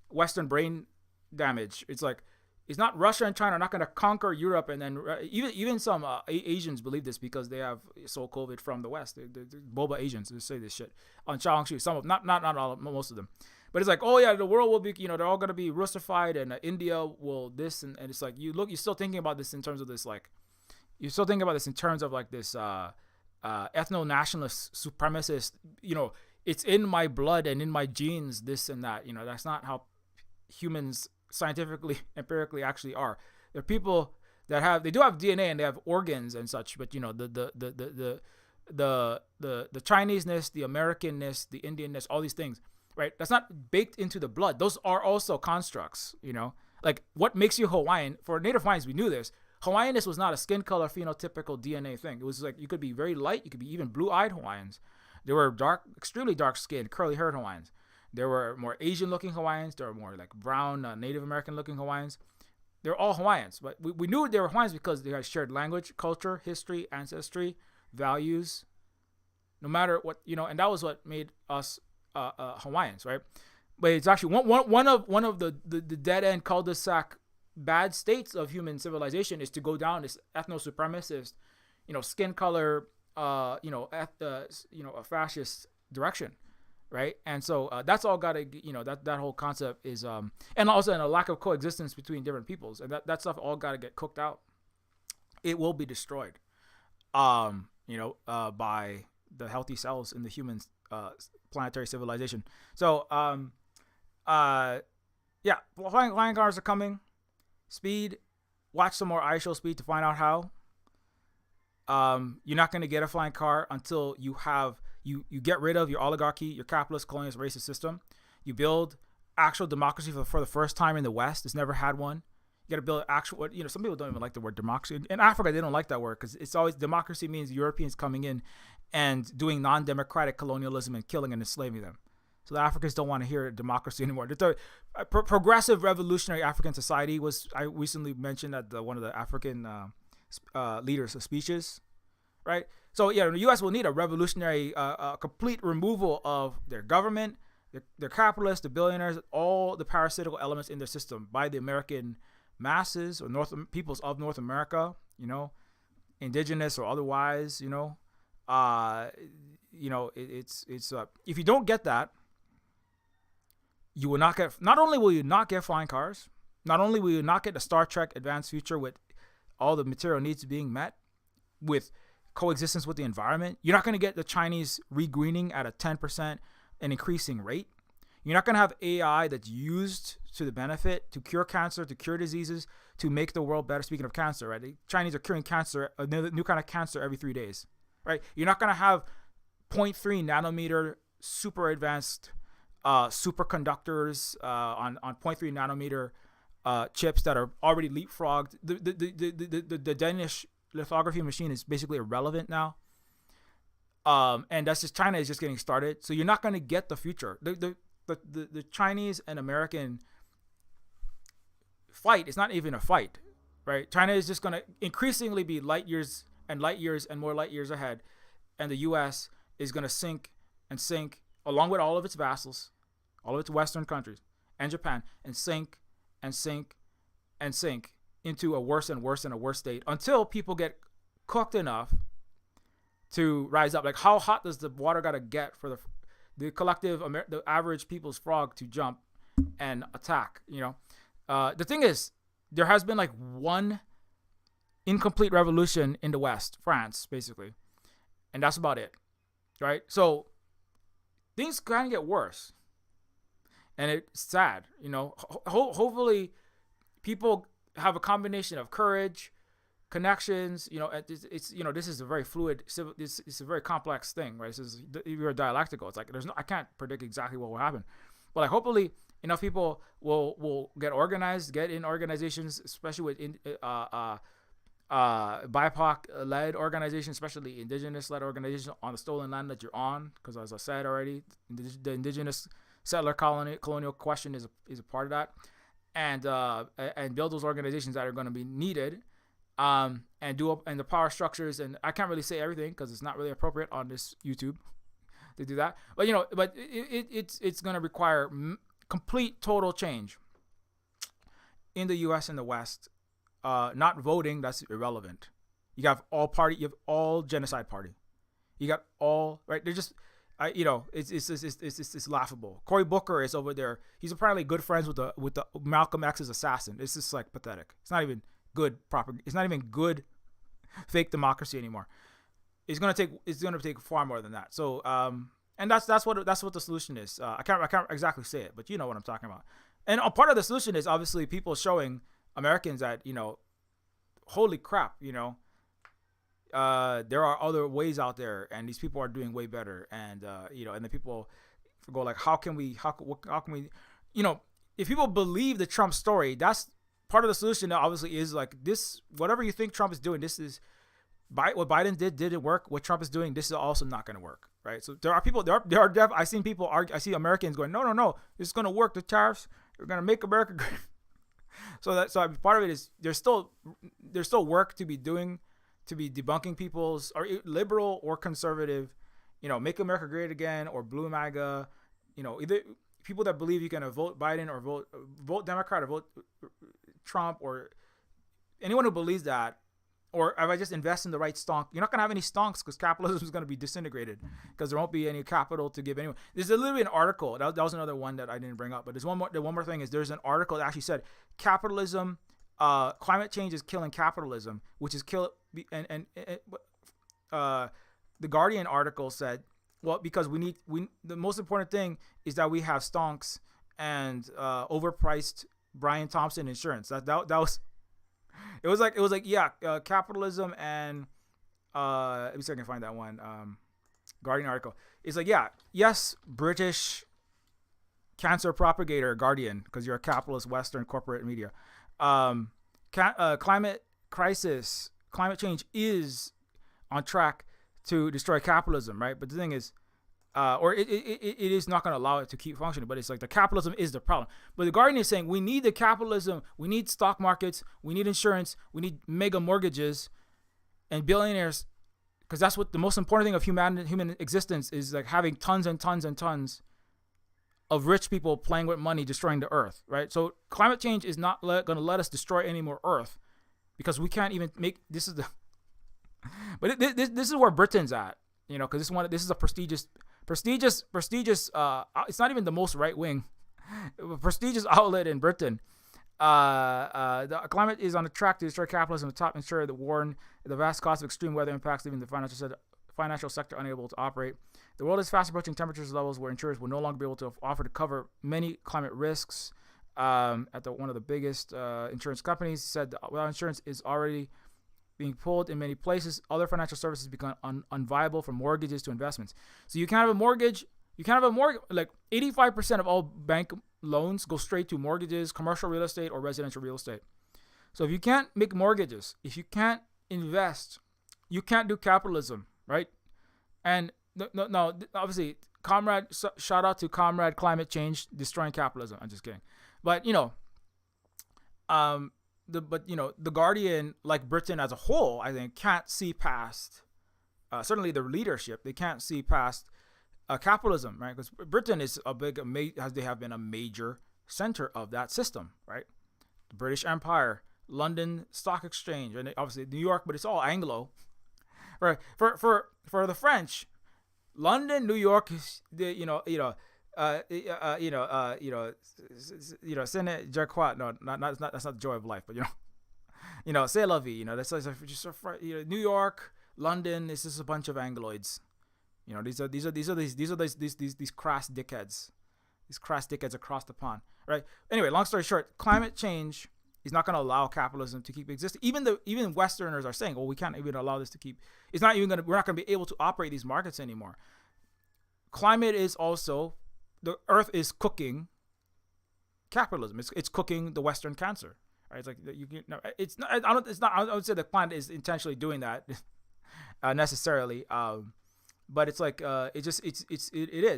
Western brain damage. It's like, it's not Russia and China are not going to conquer Europe. And then even some Asians believe this because they have soul COVID from the West. They're boba Asians who say this shit on Shaoxi. Some of not all, most of them. But it's like, oh yeah, the world will be, they're all going to be Russified and India will this. And it's like, you're still thinking about this in terms of this, like, you're still thinking about this in terms of like this ethno-nationalist supremacist, it's in my blood and in my genes, this and that. That's not how humans scientifically, empirically actually are. There are people that do have DNA and they have organs and such, but the Chineseness, the Americanness, the Indianness, all these things, right? That's not baked into the blood. Those are also constructs, like what makes you Hawaiian. For Native Hawaiians, we knew this. Hawaiianness was not a skin color phenotypical DNA thing. It was like, you could be very light. You could be even blue-eyed Hawaiians. There were extremely dark skinned, curly-haired Hawaiians. There were more Asian-looking Hawaiians. There were more like brown, Native American-looking Hawaiians. They're all Hawaiians, but we knew they were Hawaiians because they had shared language, culture, history, ancestry, values. No matter what, and that was what made us Hawaiians, right? But it's actually one of the dead end cul-de-sac bad states of human civilization is to go down this ethno-supremacist, skin color, a fascist direction. Right. And so that's all got to, that whole concept is and also a lack of coexistence between different peoples. And that stuff all got to get cooked out. It will be destroyed, by the healthy cells in the human planetary civilization. So, flying cars are coming. Speed. Watch some more Ishow Speed to find out how. You're not going to get a flying car until you have. You get rid of your oligarchy, your capitalist, colonialist, racist system. You build actual democracy for the first time in the West. It's never had one. You got to build actual, some people don't even like the word democracy. In Africa, they don't like that word because it's always, democracy means Europeans coming in and doing non-democratic colonialism and killing and enslaving them. So the Africans don't want to hear democracy anymore. The progressive revolutionary African society I recently mentioned at one of the African leaders' speeches, right? So yeah, the U.S. will need a revolutionary, complete removal of their government, their capitalists, the billionaires, all the parasitical elements in their system by the American masses or peoples of North America, indigenous or otherwise, it's if you don't get that, you will not get. Not only will you not get flying cars, not only will you not get the Star Trek Advanced Future with all the material needs being met with coexistence with the environment. You're not going to get the Chinese regreening at a 10% an increasing rate. You're not going to have AI that's used to the benefit to cure cancer, to cure diseases, to make the world better. Speaking of cancer, right? The Chinese are curing cancer, a new kind of cancer every 3 days, right? You're not going to have 0.3 nanometer super advanced superconductors on 0.3 nanometer chips that are already leapfrogged. The Danish lithography machine is basically irrelevant now. And that's just, China is just getting started. So you're not going to get the future. The Chinese and American fight is not even a fight, right? China is just going to increasingly be light years and more light years ahead. And the U.S. is going to sink along with all of its vassals, all of its Western countries and Japan, and sink into a worse and worse and a worse state until people get cooked enough to rise up. Like, how hot does the water got to get for the collective, the average people's frog to jump and attack? The thing is, there has been like one incomplete revolution in the West, France, basically, and that's about it, right? So things kind of get worse, and it's sad. Hopefully, people have a combination of courage, connections. This is a very fluid, it's a very complex thing, right? You're dialectical. It's like I can't predict exactly what will happen, but like hopefully enough people will get organized, get in organizations, especially with BIPOC-led organizations, especially indigenous-led organizations on the stolen land that you're on. Because as I said already, the indigenous settler colonial question is a part of that, and build those organizations that are going to be needed, and the power structures. And I can't really say everything because it's not really appropriate on this YouTube to do that. But it's going to require complete total change in the U.S. and the West. Not voting, that's irrelevant. You have all genocide party. You got all, right? They're just, it's laughable. Cory Booker is over there. He's apparently good friends with the Malcolm X's assassin. It's just like pathetic. It's not even good It's not even good fake democracy anymore. It's gonna take far more than that. So and that's what the solution is. I can't exactly say it, but you know what I'm talking about. And a part of the solution is obviously people showing Americans that, holy crap, there are other ways out there, and these people are doing way better. And and the people go like, how can we, if people believe the Trump story, that's part of the solution. That obviously is like this, whatever you think Trump is doing, this is what Biden didn't work. What Trump is doing, this is also not going to work, right? So there are people, I see Americans going, no, this is going to work. The tariffs, we're going to make America great. So part of it is there's still work to be doing, to be debunking people's, or liberal or conservative, make America great again, or blue MAGA, either people that believe you can vote Biden or vote Democrat or vote Trump, or anyone who believes that, or if I just invest in the right stonk, you're not going to have any stonks because capitalism is going to be disintegrated because there won't be any capital to give anyone. There's literally an article. That was another one that I didn't bring up, but there's one more. The one more thing is there's an article that actually said capitalism, climate change is killing capitalism, which is the Guardian article said, well, because the most important thing is that we have stonks and overpriced Brian Thompson insurance. That was. It was like capitalism and let me see if I can find that one Guardian article. It's like, yes, British cancer propagator Guardian, because you're a capitalist Western corporate media. Climate change is on track to destroy capitalism, right? But the thing is, it is not going to allow it to keep functioning, but it's like the capitalism is the problem. But the Guardian is saying we need the capitalism, we need stock markets, we need insurance, we need mega mortgages and billionaires, because that's what the most important thing of human existence is, like having tons and tons and tons of rich people playing with money, destroying the earth, right? So climate change is not going to let us destroy any more earth, because we can't even make this is the but this is where Britain's at, because this is a prestigious it's not even the most right wing prestigious outlet in Britain. The climate is on a track to destroy capitalism. The top insurer that warn the vast cost of extreme weather impacts, leaving the financial sector unable to operate. The world is fast approaching temperatures levels where insurers will no longer be able to offer to cover many climate risks. One of the biggest insurance companies said, while insurance is already being pulled in many places, other financial services become unviable from mortgages to investments. So you can have a mortgage. You can have a mortgage. Like 85% of all bank loans go straight to mortgages, commercial real estate, or residential real estate. So if you can't make mortgages, if you can't invest, you can't do capitalism, right? And no, obviously, comrade, shout out to Comrade Climate Change destroying capitalism. I'm just kidding, but the Guardian, like Britain as a whole, I think can't see past. Certainly, the leadership, they can't see past capitalism, right? Because Britain is they have been a major center of that system, right? The British Empire, London Stock Exchange, and obviously New York, but it's all Anglo, right? For the French, London, New York, Senate Jacquot. No, that's not the joy of life, but c'est la vie. That's just New York, London. It's just a bunch of Angloids. These crass dickheads. These crass dickheads across the pond, right? Anyway, long story short, climate change is not going to allow capitalism to keep existing. Even Westerners are saying, "Well, we can't even allow this to keep." We're not going to be able to operate these markets anymore. Climate is also, the Earth is cooking capitalism. It's cooking the Western cancer, right? It's like it's not. I would say the planet is intentionally doing that necessarily, but it's like it is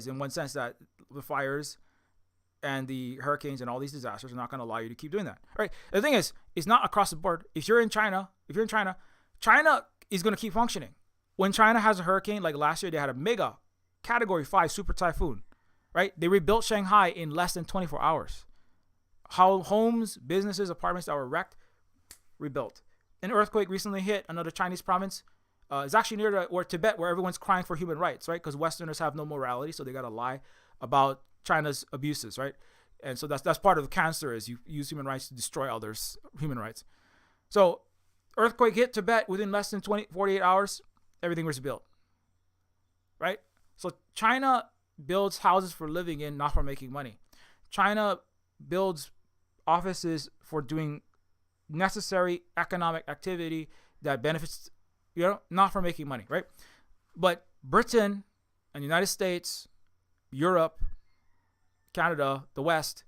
in one sense that the fires and the hurricanes and all these disasters are not going to allow you to keep doing that, right? The thing is, it's not across the board. If you're in China, China is going to keep functioning. When China has a hurricane, like last year, they had a mega Category 5 super typhoon, right? They rebuilt Shanghai in less than 24 hours. How homes, businesses, apartments that were wrecked, rebuilt. An earthquake recently hit another Chinese province. It's actually near Tibet, where everyone's crying for human rights, right? Because Westerners have no morality, so they got to lie about China's abuses, right? And so that's part of the cancer, is you use human rights to destroy others' human rights. So earthquake hit Tibet within less than 48 hours, everything was built, right? So China builds houses for living in, not for making money. China builds offices for doing necessary economic activity that benefits, not for making money, right? But Britain and the United States, Europe, Canada, the West,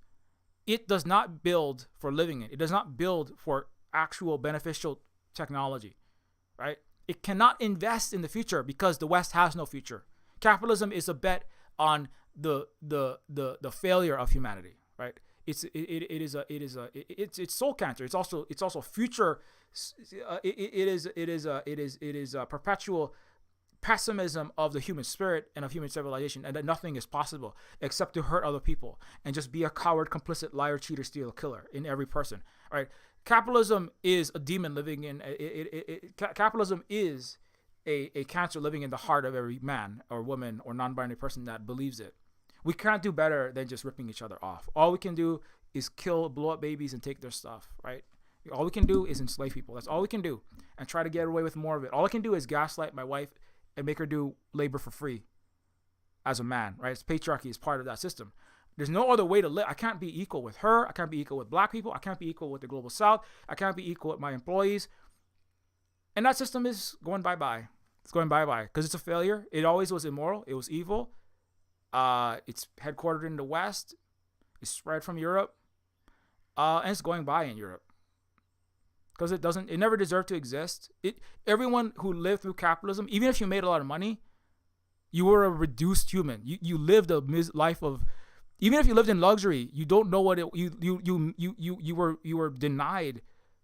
it does not build for living in. It does not build for actual beneficial technology, right? It cannot invest in the future because the West has no future. Capitalism is a bet on the failure of humanity, right? It's soul cancer. It's also future. It is a perpetual pessimism of the human spirit and of human civilization, and that nothing is possible except to hurt other people and just be a coward, complicit, liar, cheater, stealer, killer in every person. All right, capitalism is a demon living in. Capitalism is a cancer living in the heart of every man or woman or non-binary person that believes it. We can't do better than just ripping each other off. All we can do is kill, blow up babies, and take their stuff, right? All we can do is enslave people. That's all we can do, and try to get away with more of it. All I can do is gaslight my wife and make her do labor for free as a man, right? It's patriarchy is part of that system. There's no other way to live. I can't be equal with her. I can't be equal with black people. I can't be equal with the global south. I can't be equal with my employees. And that system is going bye-bye. It's going bye-bye because it's a failure. It always was immoral. It was evil. It's headquartered in the West. It's spread from Europe. And it's going by in Europe. Because it never deserved to exist. Everyone who lived through capitalism, even if you made a lot of money, you were a reduced human. You lived a life of, even if you lived in luxury, you don't know what you were denied.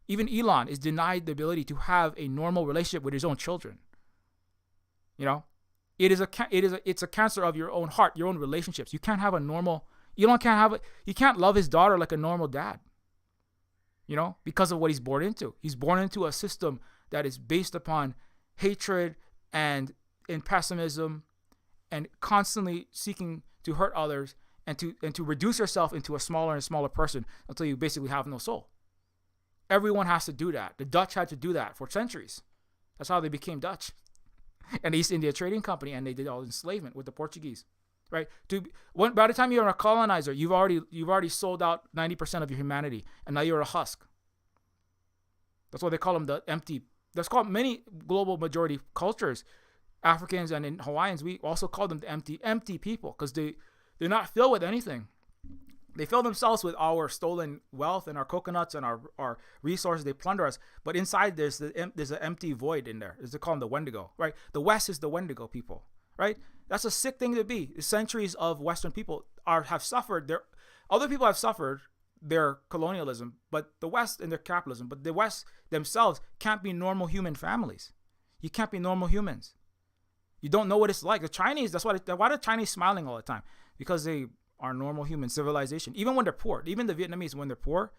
Even Elon is denied the ability to have a normal relationship with his own children. It's a cancer of your own heart, your own relationships. You can't have a normal. He can't love his daughter like a normal dad. Because of what he's born into. He's born into a system that is based upon hatred and pessimism, and constantly seeking to hurt others and to reduce yourself into a smaller and smaller person until you basically have no soul. Everyone has to do that. The Dutch had to do that for centuries. That's how they became Dutch. and the East India Trading Company, and they did all enslavement with the Portuguese, right? By the time you're a colonizer, you've already sold out 90% of your humanity, and now you're a husk. That's why they call them the empty. That's called many global majority cultures, Africans and in Hawaiians. We also call them the empty people because they're not filled with anything. They fill themselves with our stolen wealth and our coconuts and our resources. They plunder us, but inside there's an empty void in there. They call them the Wendigo, right? The West is the Wendigo people, right? That's a sick thing to be. Centuries of Western people have suffered. Other people have suffered their colonialism, but the West and their capitalism. But the West themselves can't be normal human families. You can't be normal humans. You don't know what it's like. The Chinese. Why are the Chinese smiling all the time? Because they are normal human civilization. Even when they're poor, even the Vietnamese, when they're poor,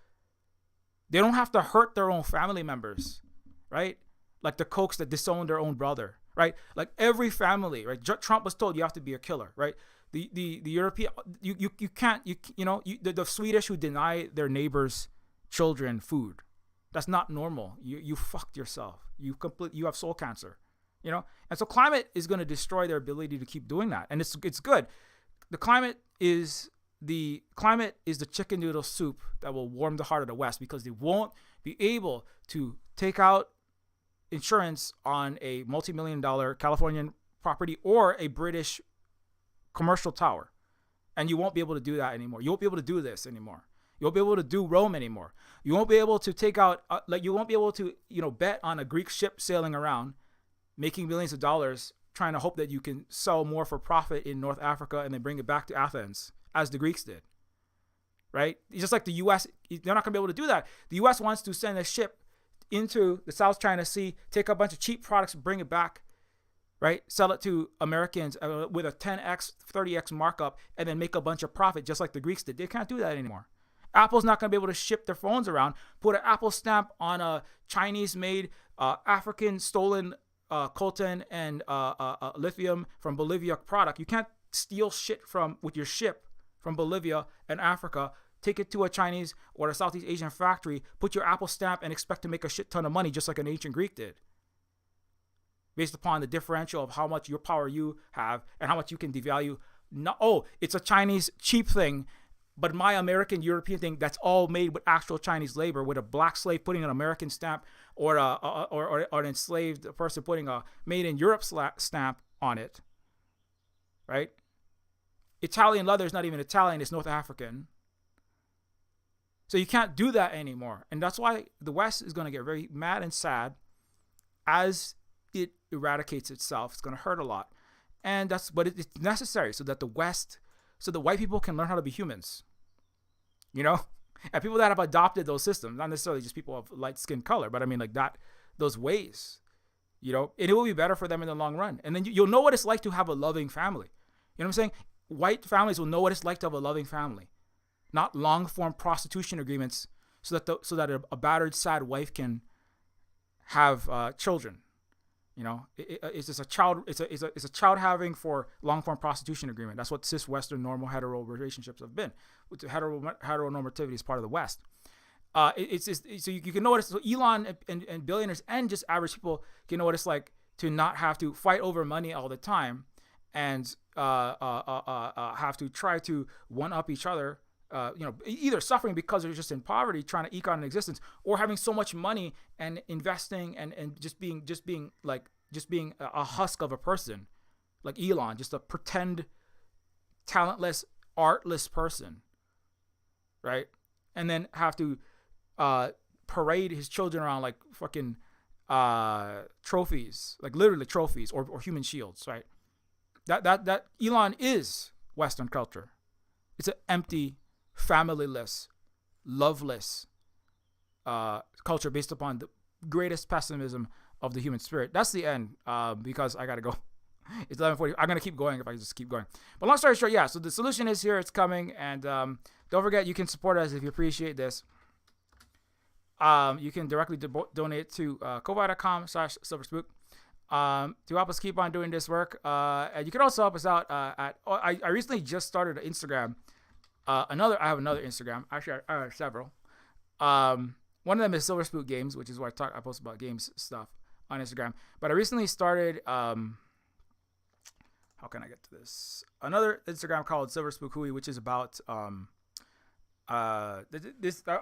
they don't have to hurt their own family members, right? Like the Kochs that disowned their own brother, right? Like every family, right? Trump was told you have to be a killer, right? The European, you can't, the Swedish who deny their neighbors' children food. That's not normal. You fucked yourself. You have soul cancer, And so climate is going to destroy their ability to keep doing that. And it's good. The climate is the chicken noodle soup that will warm the heart of the West, because they won't be able to take out insurance on a multi-million-dollar Californian property or a British commercial tower. And you won't be able to do that anymore. You won't be able to do this anymore. You won't be able to do Rome anymore. You won't be able to take out, you won't be able to, bet on a Greek ship sailing around, making millions of dollars, trying to hope that you can sell more for profit in North Africa and then bring it back to Athens, as the Greeks did, right? Just like the U.S., they're not going to be able to do that. The U.S. wants to send a ship into the South China Sea, take a bunch of cheap products, bring it back, right? Sell it to Americans with a 10x, 30x markup, and then make a bunch of profit, just like the Greeks did. They can't do that anymore. Apple's not going to be able to ship their phones around, put an Apple stamp on a Chinese-made, African stolen coltan and lithium from Bolivia product. You can't steal shit with your ship from Bolivia and Africa, take it to a Chinese or a Southeast Asian factory, put your Apple stamp, and expect to make a shit ton of money, just like an ancient Greek did, based upon the differential of how much your power you have and how much you can devalue. No, it's a Chinese cheap thing, but my American European thing that's all made with actual Chinese labor, with a black slave putting an American stamp or an enslaved person putting a made in Europe stamp on it, right? Italian leather is not even Italian, it's North African. So you can't do that anymore. And that's why the West is going to get very mad and sad as it eradicates itself. It's going to hurt a lot. But it's necessary so that the white people can learn how to be humans, and people that have adopted those systems, not necessarily just people of light skin color, but I mean like that, those ways, and it will be better for them in the long run. And then you'll know what it's like to have a loving family. You know what I'm saying? White families will know what it's like to have a loving family, not long form prostitution agreements so that a battered, sad wife can have children. It's just a child. It's a child having for long form prostitution agreement. That's what cis Western normal hetero relationships have been. Heteronormativity is part of the West. It's just, so you can know what it's. So Elon and billionaires and just average people can know what it's like to not have to fight over money all the time, and have to try to one up each other. Either suffering because they're just in poverty, trying to eke out an existence, or having so much money and investing and just being a husk of a person, like Elon, just a pretend, talentless, artless person, right? And then have to parade his children around like fucking trophies, like literally trophies or human shields, right? That Elon is Western culture. It's an empty, familyless, loveless culture based upon the greatest pessimism of the human spirit. That's the end, because I gotta go. It's 11:40. I'm gonna keep going if I just keep going. But long story short, yeah. So the solution is here. It's coming, and don't forget you can support us if you appreciate this. You can directly donate to kofi.com/silverspook to help us keep on doing this work. And you can also help us out I recently just started an Instagram. I have another Instagram. Actually, I have several. One of them is Silver Spook Games, which is where I post about games stuff. on Instagram. But I recently started. How can I get to this? Another Instagram called Silver Spook Hui, which is about this. I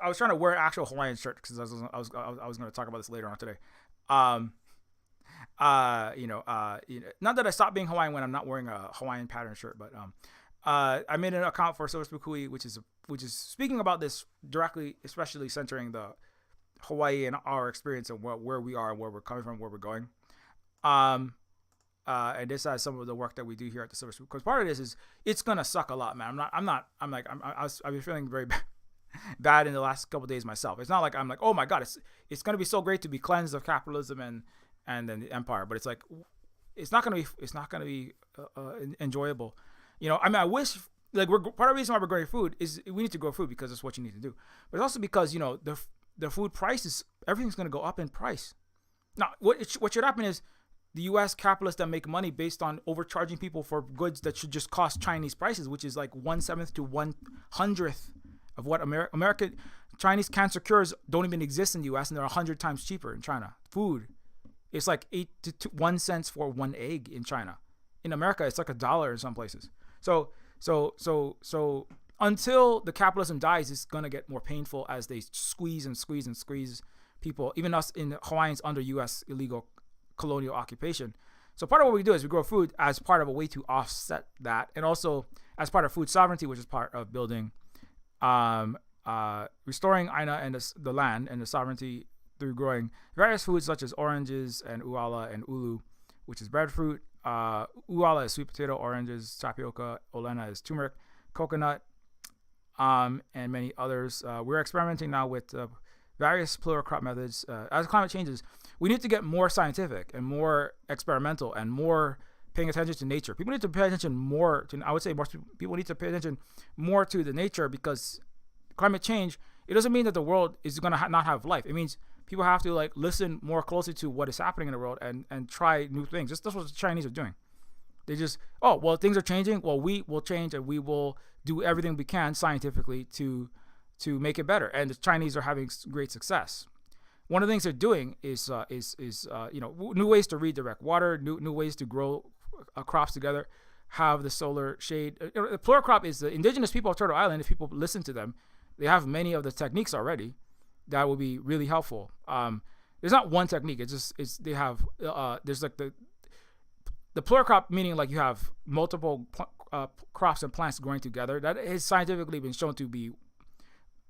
was trying to wear an actual Hawaiian shirt because I was going to talk about this later on today. Not that I stopped being Hawaiian when I'm not wearing a Hawaiian pattern shirt, but I made an account for Silver Spook Hui, which is speaking about this directly, especially centering the Hawaii and our experience and where we are and where we're coming from, where we're going. And this has some of the work that we do here at the Silver Spook. Because part of this is it's gonna suck a lot, man. I've been feeling very bad in the last couple of days myself. It's not like I'm like, oh my god, it's gonna be so great to be cleansed of capitalism and then the empire, but it's like it's not gonna be enjoyable. I wish, like, part of the reason why we're growing food is we need to grow food because it's what you need to do, but it's also because the food prices, everything's gonna go up in price. Now, what should happen is the U.S. capitalists that make money based on overcharging people for goods that should just cost Chinese prices, which is like 1/7 to 1/100th of what Chinese cancer cures don't even exist in the U.S. and they're 100 times cheaper in China. Food, it's like 8 to 1 cent for one egg in China. In America, it's like $1 in some places. So until the capitalism dies, it's gonna get more painful as they squeeze people, even us in Hawaiians under U.S. illegal colonial occupation. So part of what we do is we grow food as part of a way to offset that, and also as part of food sovereignty, which is part of building, restoring Aina and the land and the sovereignty through growing various foods such as oranges and uala and ulu, which is breadfruit. Uala is sweet potato, oranges, tapioca, olena is turmeric, coconut, and many others. We're experimenting now with various pluricrop methods. As climate changes, we need to get more scientific and more experimental and more paying attention to nature. People need to pay attention more to, I would say most people need to pay attention more to the nature, because climate change, it doesn't mean that the world is going to not have life. It means people have to like listen more closely to what is happening in the world and try new things. That's what the Chinese are doing. They just, oh, well, things are changing. Well, we will change and we will do everything we can scientifically to make it better. And the Chinese are having great success. One of the things they're doing is new ways to redirect water, new ways to grow crops together, have the solar shade. The pluricrop is the indigenous people of Turtle Island. If people listen to them, they have many of the techniques already that will be really helpful. There's not one technique. They have there's like the pluricrop, meaning like you have multiple crops and plants growing together. That has scientifically been shown to be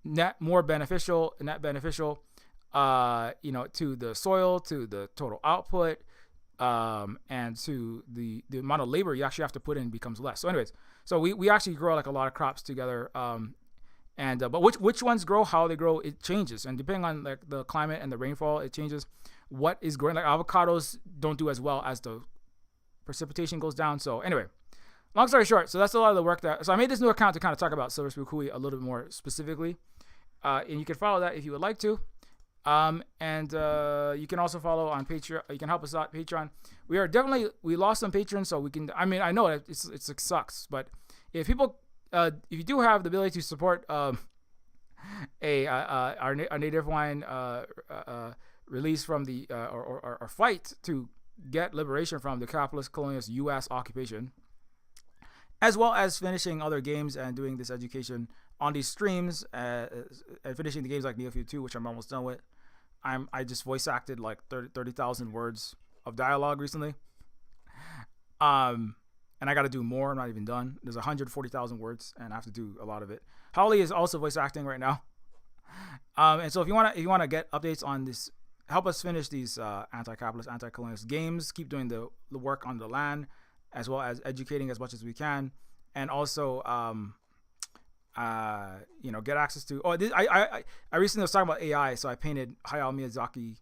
net beneficial to the soil, to the total output, and to the amount of labor you actually have to put in becomes less. So anyways, so we actually grow like a lot of crops together. But which ones grow, how they grow, it changes. And depending on like the climate and the rainfall, it changes what is growing. Like avocados don't do as well as the precipitation goes down. So anyway, long story short, so that's a lot of the work so I made this new account to kind of talk about Silver Spook Hui a little bit more specifically. And you can follow that if you would like to. You can also follow on Patreon. You can help us out Patreon. We lost some patrons, so we can. I mean, I know it sucks, but if people, if you do have the ability to support our native Hawaiian release from the or fight to get liberation from the capitalist colonialist U.S. occupation, as well as finishing other games and doing this education on these streams, and finishing the games like Neofeud 2, which I'm almost done with. I just voice acted like 30,000 words of dialogue recently. And I got to do more. I'm not even done. There's 140,000 words, and I have to do a lot of it. Holly is also voice acting right now. And so if you want to get updates on this, help us finish these anti-capitalist, anti-colonialist games. Keep doing the work on the land, as well as educating as much as we can, and also get access to. I recently was talking about AI, so I painted Hayao Miyazaki,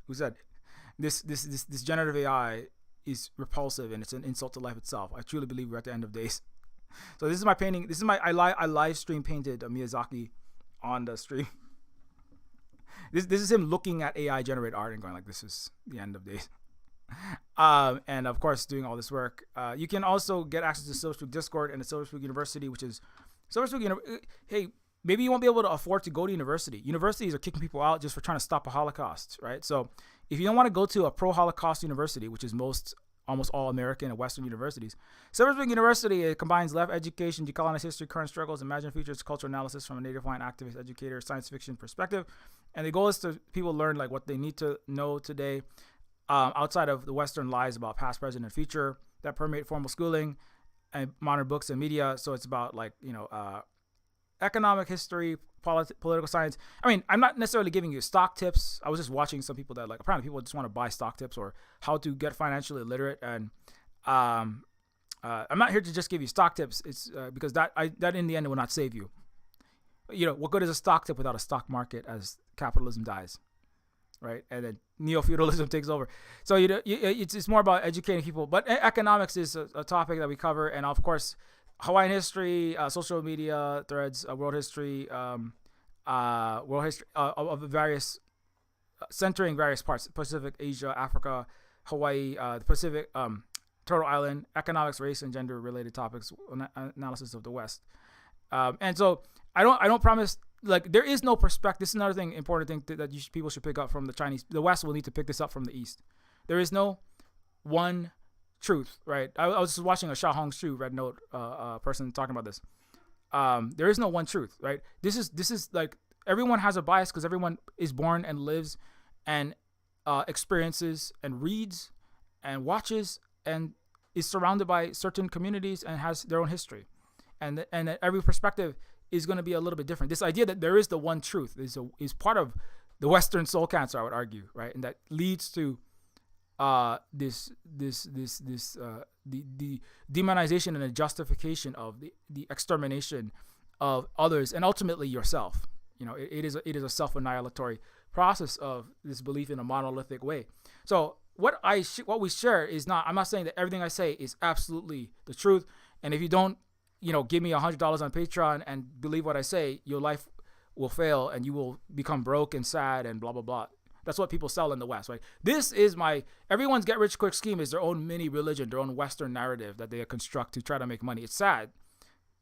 who said this generative AI is repulsive and it's an insult to life itself. I truly believe we're at the end of days. So this is my painting. I live stream painted Miyazaki on the stream. This is him looking at AI generate art and going like, this is the end of days. And of course, doing all this work. You can also get access to Silver Spook Discord and the Silver Spook University, which is Silver Spook Hey, maybe you won't be able to afford to go to university. Universities are kicking people out just for trying to stop a Holocaust, right? So if you don't want to go to a pro-Holocaust university, which is almost all American and Western universities, Silver University, it combines left education, decolonized history, current struggles, imagined futures, cultural analysis from a native Hawaiian activist, educator, science fiction perspective. And the goal is to people learn like what they need to know today, outside of the Western lies about past, present, and future that permeate formal schooling and modern books and media. So it's about like, economic history, political science. I mean, I'm not necessarily giving you stock tips. I was just watching some people that like, apparently people just want to buy stock tips or how to get financially literate. And I'm not here to just give you stock tips. It's because that in the end will not save you. What good is a stock tip without a stock market as capitalism dies, right? And then Neofeudalism takes over. So it's more about educating people. But economics is a topic that we cover, and of course, Hawaiian history, social media threads, world history of various, centering various parts: Pacific, Asia, Africa, Hawaii, the Pacific, Turtle Island, economics, race, and gender related topics, analysis of the West. And so I don't promise, like, there is no perspective. This is another important thing that people should pick up from the Chinese. The West will need to pick this up from the East. There is no one truth, right? I was just watching a Sha Hong Shu Red Note person talking about this. There is no one truth, right? This is like, everyone has a bias because everyone is born and lives and experiences and reads and watches and is surrounded by certain communities and has their own history, and that every perspective is going to be a little bit different. This idea that there is the one truth is part of the Western soul cancer, I would argue, right? And that leads to the demonization and the justification of the extermination of others and ultimately yourself. It is a self-annihilatory process of this belief in a monolithic way. So what we share is not, I'm not saying that everything I say is absolutely the truth. And if you don't, give me $100 on Patreon and believe what I say, your life will fail and you will become broke and sad and blah, blah, blah. That's what people sell in the West, right? This is everyone's get rich quick scheme is their own mini religion, their own Western narrative that they construct to try to make money. It's sad.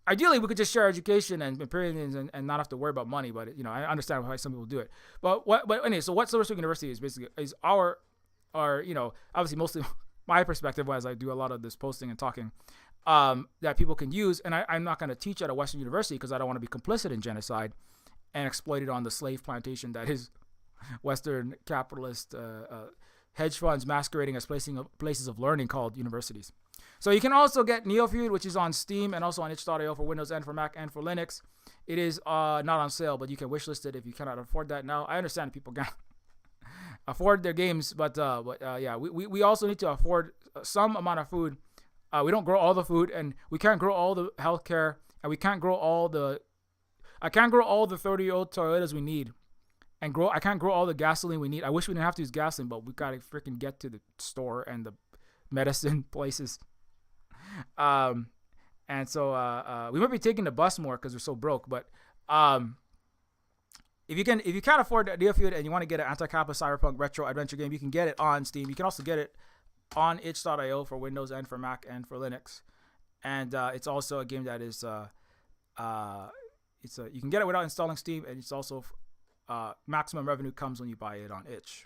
Ideally, we could just share education and opinions and not have to worry about money. But I understand why some people do it. But anyway, so what Silver Spring University is basically is our obviously mostly my perspective as I do a lot of this posting and talking that people can use. And I'm not going to teach at a Western university because I don't want to be complicit in genocide and exploited on the slave plantation that is Western capitalist hedge funds masquerading as places of learning called universities. So you can also get Neofeud, which is on Steam and also on itch.io for Windows and for Mac and for Linux. It is not on sale, but you can wishlist it if you cannot afford that now. I understand people can afford their games, but we also need to afford some amount of food. We don't grow all the food, and we can't grow all the healthcare, and we can't grow I can't grow all the 30-year-old Toyotas we need. And I can't grow all the gasoline we need. I wish we didn't have to use gasoline, but we gotta freaking get to the store and the medicine places. And so we might be taking the bus more because we're so broke. But if you can't afford Neofeud and you want to get an anti-capitalist cyberpunk retro adventure game, you can get it on Steam. You can also get it on itch.io for Windows and for Mac and for Linux. And it's also a game that is you can get it without installing Steam, and it's also maximum revenue comes when you buy it on itch.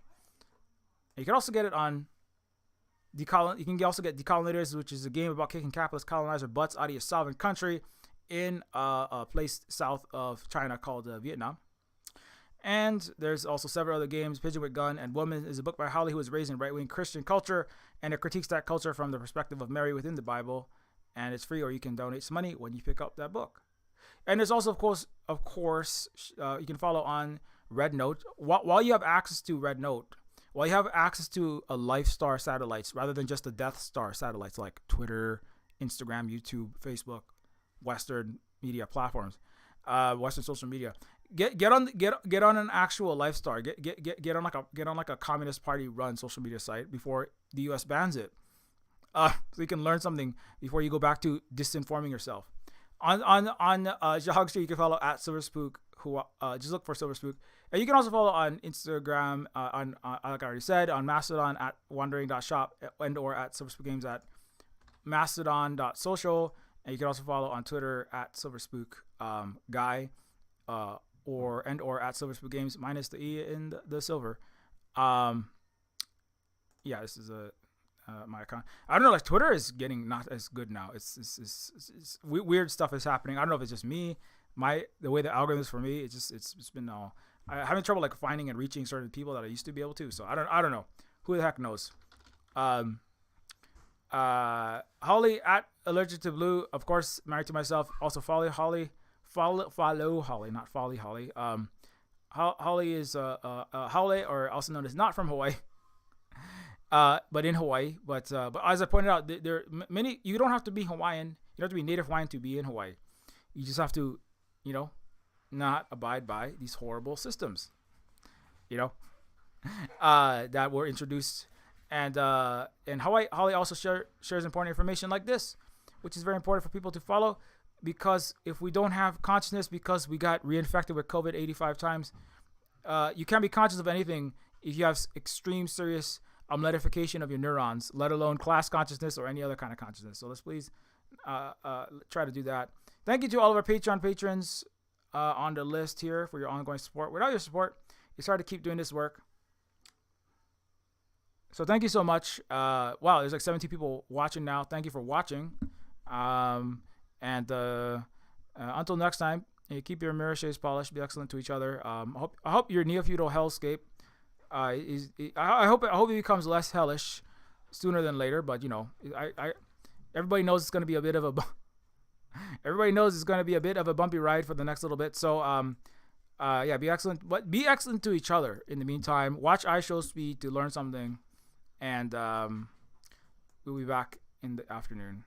You can also get it on you can also get Decolonizers, which is a game about kicking capitalist colonizer butts out of your sovereign country in a place south of China called Vietnam. And there's also several other games. Pigeon with Gun and Woman is a book by Holly, who was raised in right-wing Christian culture, and it critiques that culture from the perspective of Mary within the Bible. And it's free, or you can donate some money when you pick up that book. And there's also, of course, you can follow on Red Note. While you have access to Red Note, while you have access to a Lifestar satellites rather than just the Death Star satellites like Twitter, Instagram, YouTube, Facebook, Western media platforms, Western social media, get on an actual Lifestar. Get on like a Communist Party run social media site before the U.S. bans it, so you can learn something before you go back to disinforming yourself. On Jahog Street, you can follow at SilverSpook. Who just look for SilverSpook, and you can also follow on Instagram on like I already said, on Mastodon at wandering.shop and or at SilverSpook Games at mastodon.social, and you can also follow on Twitter at SilverSpook Guy. or at Silver Spoon Games minus the E in the silver. Yeah, this is my account. I don't know, like Twitter is getting not as good now. It's weird stuff is happening. I don't know if it's just me, the way the algorithm is for me. It's been I'm having trouble like finding and reaching certain people that I used to be able to. So I don't know. Who the heck knows? Holly at Allergic to Blue, of course, married to myself. Also follow Holly, not Folly Holly. Holly is Holly, or also known as not from Hawaii, but in Hawaii. But as I pointed out, there are many. You don't have to be Hawaiian. You don't have to be native Hawaiian to be in Hawaii. You just have to, not abide by these horrible systems, that were introduced. And Holly also shares important information like this, which is very important for people to follow, because if we don't have consciousness because we got reinfected with COVID 85 times, you can't be conscious of anything if you have extreme serious omletification of your neurons, let alone class consciousness or any other kind of consciousness. So let's please try to do that. Thank you to all of our Patreon patrons on the list here for your ongoing support. Without your support, it's hard to keep doing this work. So thank you so much. Wow, there's like 17 people watching now. Thank you for watching. And until next time, keep your mirror shades polished. Be excellent to each other. I hope your neo-feudal hellscape I hope it becomes less hellish sooner than later. But everybody knows it's going to be a bit of a bumpy ride for the next little bit. So be excellent. But be excellent to each other in the meantime. Watch Ishow Speed to learn something. And we'll be back in the afternoon.